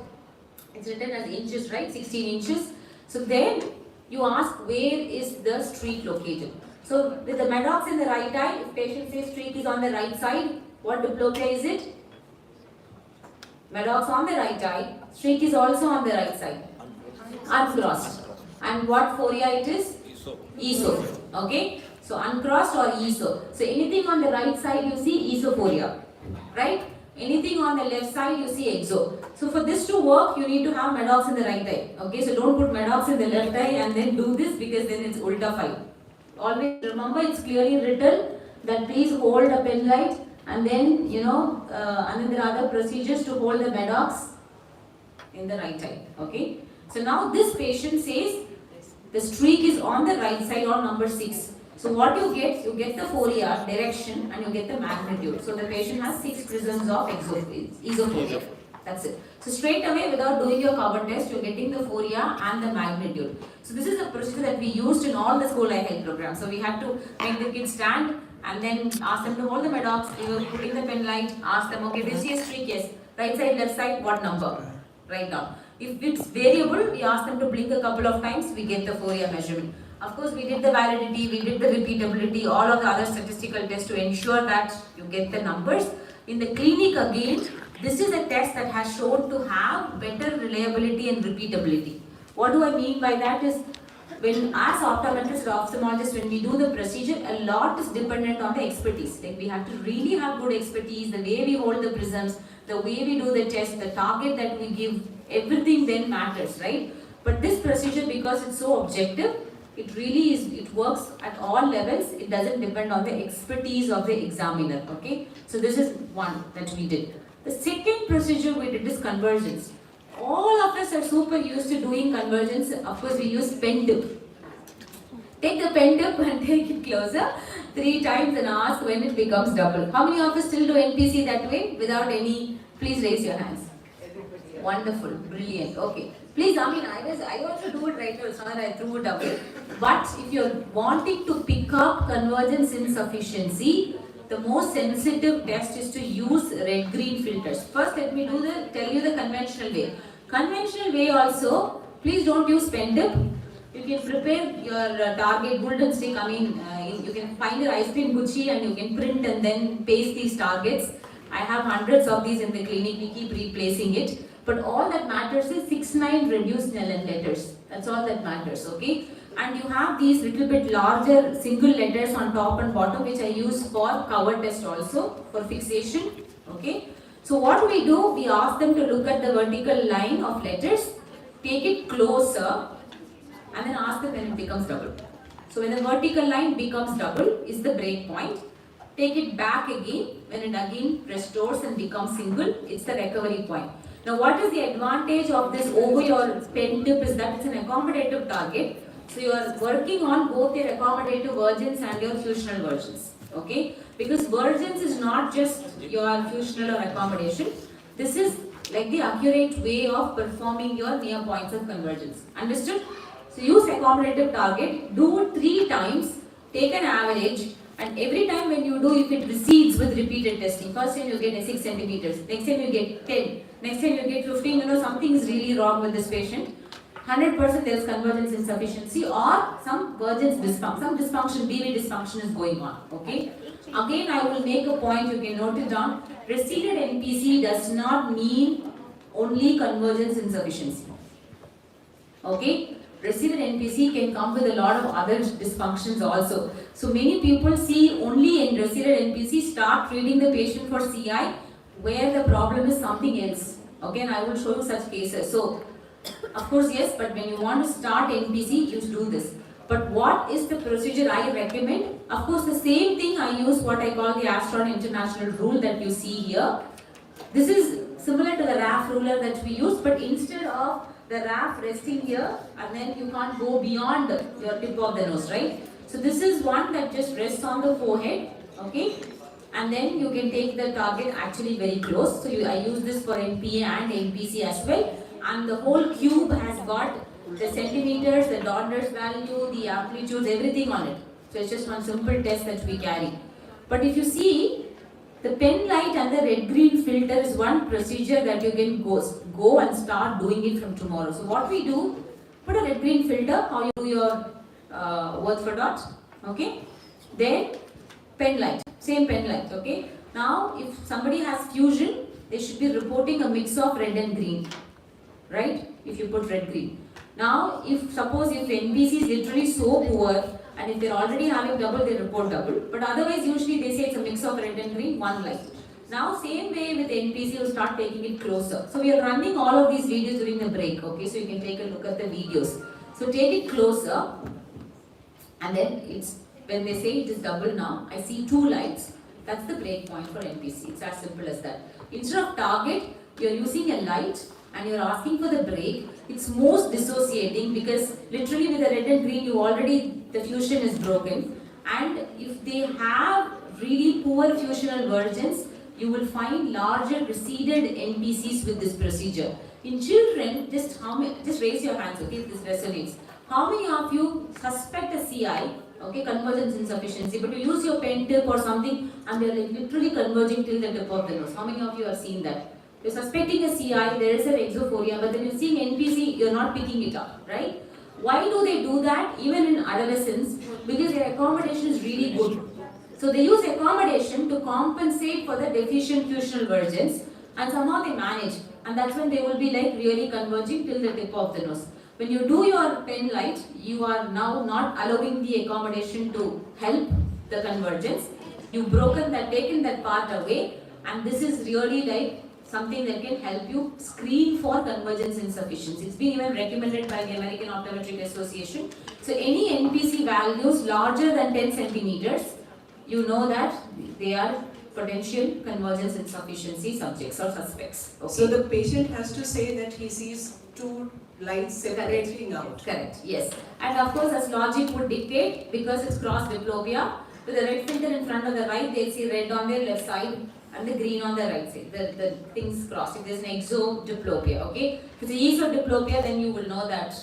it's written as inches, right? 16 inches. So then you ask where is the streak located. So with the Maddox in the right eye, if patient says streak is on the right side, what diplopia is it? Maddox on the right eye, streak is also on the right side. Uncrossed. And what foria it is? ESO. Okay? So uncrossed or ESO. So anything on the right side you see ESOphoria. right? Anything on the left side, you see exo. So for this to work, you need to have Maddox in the right eye. Okay, so don't put Maddox in the left eye and then do this, because then it's ulta file. Always remember, it's clearly written that please hold a pen light, and then and then there are other procedures to hold the Maddox in the right eye. Okay, so now this patient says the streak is on the right side or number 6. So what you get the Fourier direction and you get the magnitude. So the patient has 6 prisms of esophagia. That's it. So straight away, without doing your cover test, you're getting the Fourier and the magnitude. So this is a procedure that we used in all the school eye health programs. So we had to make the kids stand and then ask them to hold the Maddox. We were putting the pen light, ask them, okay, do you see a streak? Yes. Right side, left side, what number? Write down. If it's variable, we ask them to blink a couple of times, we get the Fourier measurement. Of course, we did the validity, we did the repeatability, all of the other statistical tests to ensure that you get the numbers. In the clinic again, this is a test that has shown to have better reliability and repeatability. What do I mean by that is, when as optometrists or ophthalmologists, when we do the procedure, a lot is dependent on the expertise. Like we have to really have good expertise, the way we hold the prisms, the way we do the test, the target that we give, everything then matters, right? But this procedure, because it's so objective, it really is, it works at all levels. It doesn't depend on the expertise of the examiner, okay? So this is one that we did. The second procedure we did is convergence. All of us are super used to doing convergence. Of course, we use pen tip. Take the pen tip and take it closer 3 times and ask when it becomes double. How many of us still do NPC that way without any? Please raise your hands. Wonderful, brilliant. Okay. Please, I also do it right now. It's not that I threw it away. But if you're wanting to pick up convergence insufficiency, the most sensitive test is to use red-green filters. First, let me tell you the conventional way. Conventional way also, please don't use pen tip. You can prepare your target golden stick. You can find your ice cream Gucci and you can print and then paste these targets. I have hundreds of these in the clinic. We keep replacing it. But all that matters is 6-9 reduced Snellen letters. That's all that matters, okay? And you have these little bit larger single letters on top and bottom, which I use for cover test also, for fixation, okay? So what we do, we ask them to look at the vertical line of letters, take it closer, and then ask them when it becomes double. So when the vertical line becomes double is the break point. Take it back again, when it again restores and becomes single, it's the recovery point. Now what is the advantage of this over your pen tip is that it's an accommodative target. So you are working on both your accommodative versions and your fusional versions. Okay? Because versions is not just your fusional or accommodation. This is like the accurate way of performing your near points of convergence. Understood? So use accommodative target, do it 3 times, take an average, and every time when you do, if it recedes with repeated testing, first time you get 6 centimeters, next time you get 10, next time you get 15, something is really wrong with this patient. 100% there is convergence insufficiency or some vergence dysfunction, some dysfunction, BV dysfunction is going on, okay? Again, I will make a point, you can note it down. Receded NPC does not mean only convergence insufficiency, okay? Receded NPC can come with a lot of other dysfunctions also. So many people see only in receded NPC, start treating the patient for CI where the problem is something else. Okay, and I will show you such cases. So, of course, yes, but when you want to start NPC, you do this. But what is the procedure I recommend? Of course, the same thing I use what I call the Astron International rule that you see here. This is similar to the RAF ruler that we use, but instead of the RAF resting here, and then you can't go beyond your tip of the nose, right? So this is one that just rests on the forehead, okay? And then you can take the target actually very close. So I use this for NPA and NPC as well. And the whole cube has got the centimeters, the Dodders value, the amplitudes, everything on it. So it's just one simple test that we carry. But if you see, the pen light and the red-green filter is one procedure that you can go and start doing it from tomorrow. So what we do, put a red-green filter, how you do your words for dot, okay? Then pen light, same pen light, okay? Now if somebody has fusion, they should be reporting a mix of red and green, right? If you put red-green. Now suppose if NPC is literally so poor, and if they're already having double, they report double. But otherwise, usually they say it's a mix of red and green, one light. Now same way with NPC, you start taking it closer. So we are running all of these videos during the break, okay? So you can take a look at the videos. So take it closer, and then it's, when they say it is double now, I see 2 lights. That's the break point for NPC. It's as simple as that. Instead of target, you are using a light and you are asking for the break. It's most dissociating because literally with the red and green, you already, the fusion is broken. And if they have really poor fusional versions, you will find larger receded NPCs with this procedure. In children, just raise your hands, okay, if this resonates. How many of you suspect a CI, okay, convergence insufficiency, but you use your pen tip or something and they are like literally converging till the tip of the nose? How many of you have seen that? You're suspecting a CI, there is an exophoria, but then you're seeing NPC, you're not picking it up, right? Why do they do that even in adolescents? Because their accommodation is really good. So they use accommodation to compensate for the deficient fusional versions, and somehow they manage, and that's when they will be like really converging till the tip of the nose. When you do your pen light, you are now not allowing the accommodation to help the convergence. You've taken that part away, and this is really like something that can help you screen for convergence insufficiency. It's been even recommended by the American Optometric Association. So any NPC values larger than 10 centimeters, you know that they are potential convergence insufficiency subjects or suspects. Okay? So the patient has to say that he sees 2 lights separating out. Correct, yes. And of course, as logic would dictate, because it's cross diplopia, with the red filter in front of the right, they'll see red on their left side and the green on the right side. The things cross. If there's an exodiplopia, okay? If it's a esodiplopia, then you will know that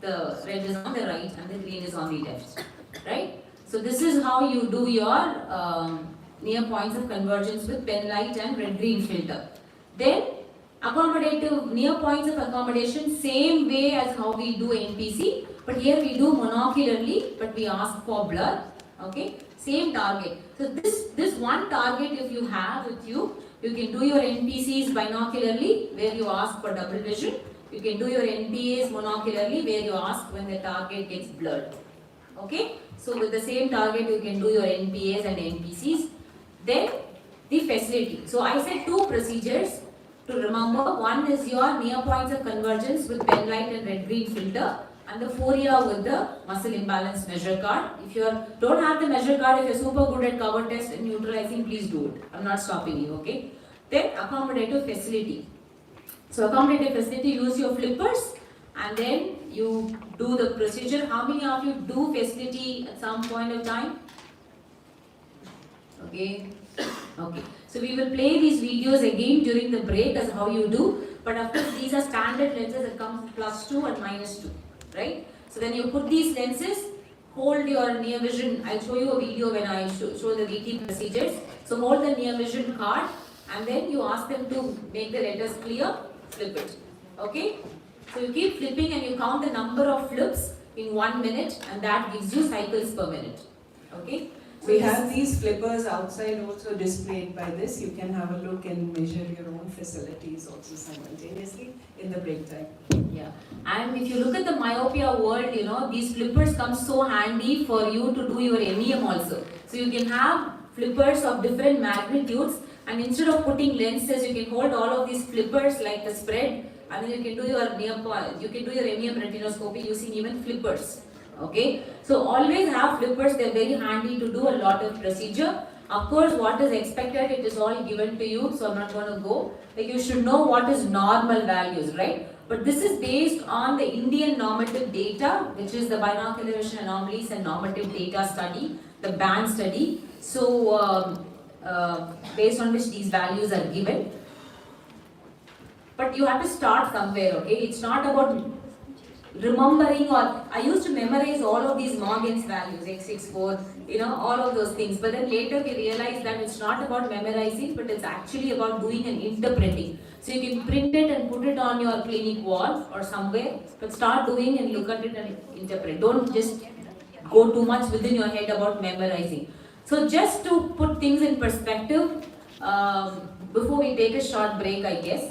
the red is on the right and the green is on the left, right? So this is how you do your near points of convergence with pen light and red-green filter. Then accommodative near points of accommodation, same way as how we do NPC, but here we do monocularly, but we ask for blur. Okay, same target. So this one target, if you have with you, you can do your NPCs binocularly, where you ask for double vision. You can do your NPAs monocularly, where you ask when the target gets blurred. Okay, so with the same target, you can do your NPAs and NPCs. Then the facility. So I said 2 procedures to remember. One is your near points of convergence with pen light and red-green filter, and the FORIA with the muscle imbalance measure card. If you don't have the measure card, if you're super good at cover test and neutralizing, please do it. I'm not stopping you, okay? Then accommodative facility. So accommodative facility, use your flippers and then you do the procedure. How many of you do facility at some point of time? Okay. Okay. So we will play these videos again during the break as how you do. But of course, these are standard lenses that come +2 and -2. Right? So then you put these lenses, hold your near vision. I'll show you a video when I show the VT procedures. So hold the near vision card and then you ask them to make the letters clear, flip it. Okay? So you keep flipping and you count the number of flips in 1 minute, and that gives you cycles per minute. Okay? We have these flippers outside also displayed by this. You can have a look and measure your own facilities also simultaneously in the break time. Yeah, and if you look at the myopia world, you know, these flippers come so handy for you to do your NEM also. So you can have flippers of different magnitudes, and instead of putting lenses, you can hold all of these flippers like a spread, and then you can do your NEM retinoscopy using even flippers. Okay, so always have flippers. They're very handy to do a lot of procedure. Of course, what is expected, it is all given to you, so I'm not going to go. Like, you should know what is normal values, right? But this is based on the Indian normative data, which is the binocular vision anomalies and normative data study, the BAN study. So based on which these values are given. But you have to start somewhere, okay? It's not about remembering, or I used to memorize all of these Morgan's values, x64, you know, all of those things. But then later we realized that it's not about memorizing, but it's actually about doing and interpreting. So you can print it and put it on your clinic wall or somewhere, but start doing and look at it and interpret. Don't just go too much within your head about memorizing. So just to put things in perspective, before we take a short break, I guess,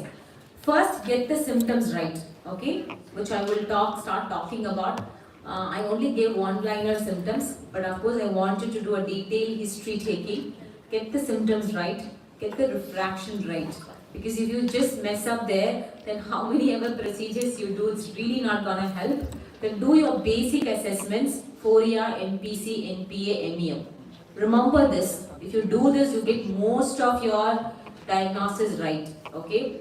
first get the symptoms right. Okay, which I will start talking about. I only gave one-liner symptoms, but of course I want you to do a detailed history taking. Get the symptoms right. get the refraction right. Because if you just mess up there, then how many ever procedures you do, it's really not gonna help. Then do your basic assessments, FORIA, NPC, NPA, MEM. Remember this, if you do this, you get most of your diagnosis right, okay?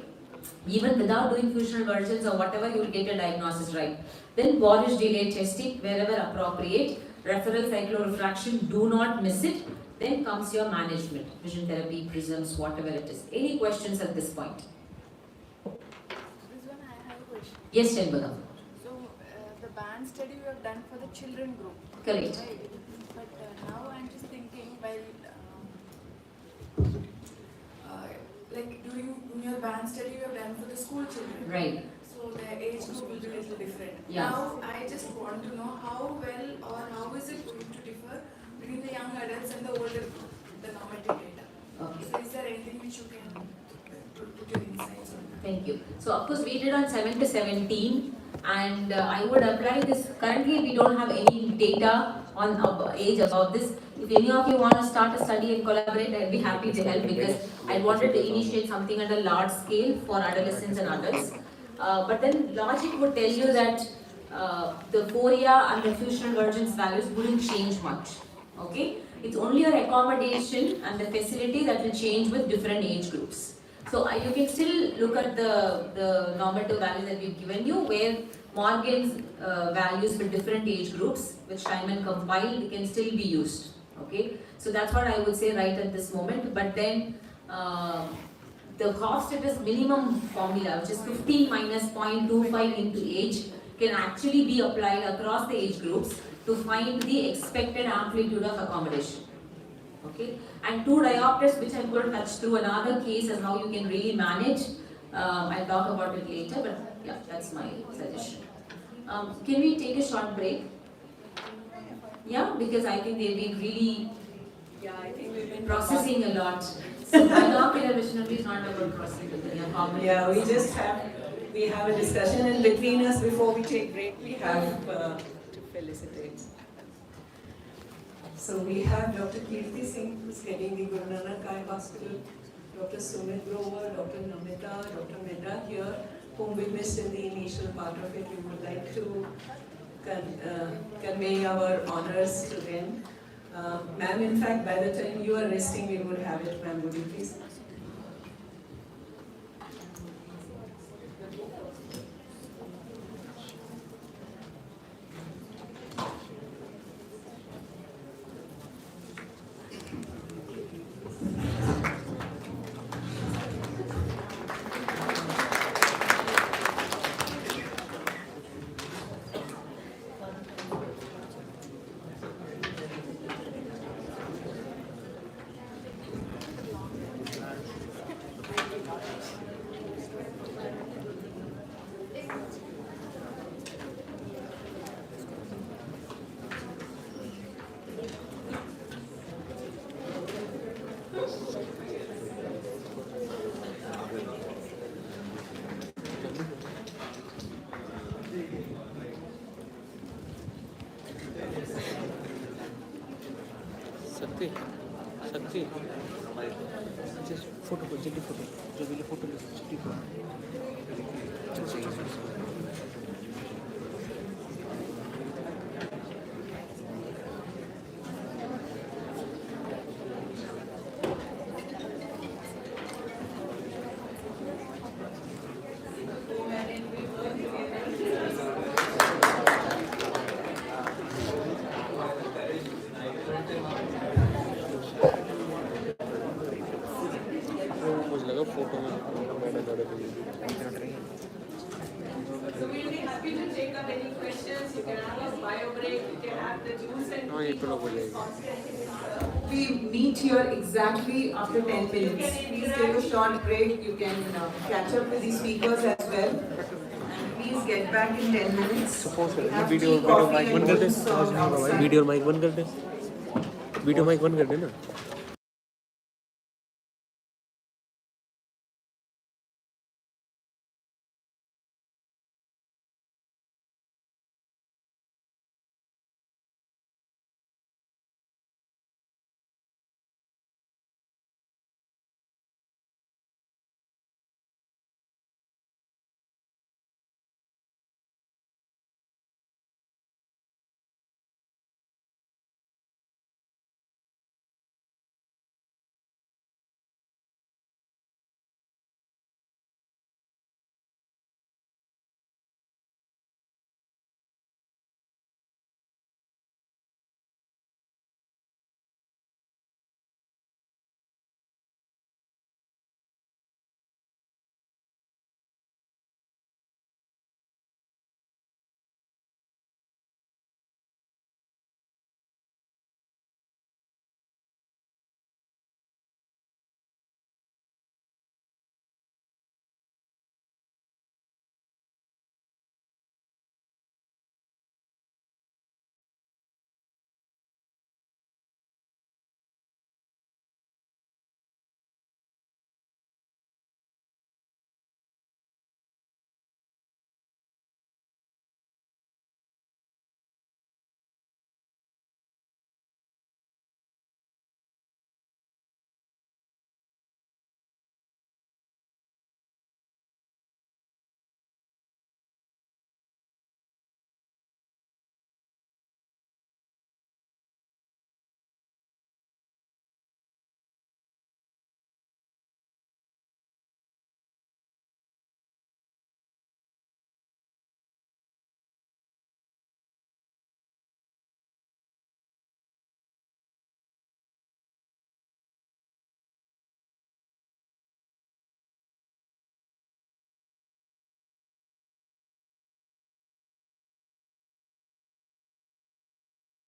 Even without doing functional versions or whatever, you will get a diagnosis right. Then Borish delay testing wherever appropriate, referral cyclorefraction, do not miss it. Then comes your management, vision therapy, prisms, whatever it is. Any questions at this point? This one I have a question. Yes, Chenbala. So, the band study we have done for the children group. Correct. Right? But now I'm just thinking, while like during your band study you have done for the school children. Right. So the age group will be a little different. Yeah. Now I just want to know how well or how is it going to differ between the young adults and the older group, the normative data. Okay. So is there anything which you can put your insights on that? Thank you. So of course we did on 7 to 17 and I would apply this. Currently we don't have any data on age about this. If any of you want to start a study and collaborate, I'd be happy to help because I wanted to initiate something at a large scale for adolescents and adults. But then logic would tell you that the FORIA and the functional versions values wouldn't change much. Okay? It's only your accommodation and the facility that will change with different age groups. So you can still look at the normative values that we've given you where Morgan's values for different age groups, which Simon compiled, can still be used. Okay, so that's what I would say right at this moment. But then the Hofstede's minimum formula, which is 15 minus 0.25 into age, can actually be applied across the age groups to find the expected amplitude of accommodation. Okay, and 2 diopters, which I'm going to touch through another case as how you can really manage. I'll talk about it later, but yeah, that's my suggestion. Can we take a short break? Yeah, because I think they've been really I think we've been processing a lot. So binocular vision is not about processing. Yeah, we have a discussion, and between us, before we take break, we have to felicitate. So we have Dr. Kirti Singh, who's heading the Guru Nanak Eye Hospital, Dr. Sumit Grover, Dr. Namita, Dr. Medha here, whom we missed in the initial part of it. We would like to convey our honors to them. Ma'am, in fact, by the time you are resting, we would have it. Ma'am, would you please? सकती just photo को जल्दी photo जो भी photo ले जल्दी photo में So we'll be happy to take up any questions. You can have a bio break. You can have the juice and We meet here exactly after 10 minutes. Please take a short break. You can catch up with the speakers as well. And please get back in 10 minutes. Video mic बंद कर दे video mic बंद कर दे video mic बंद कर दे ना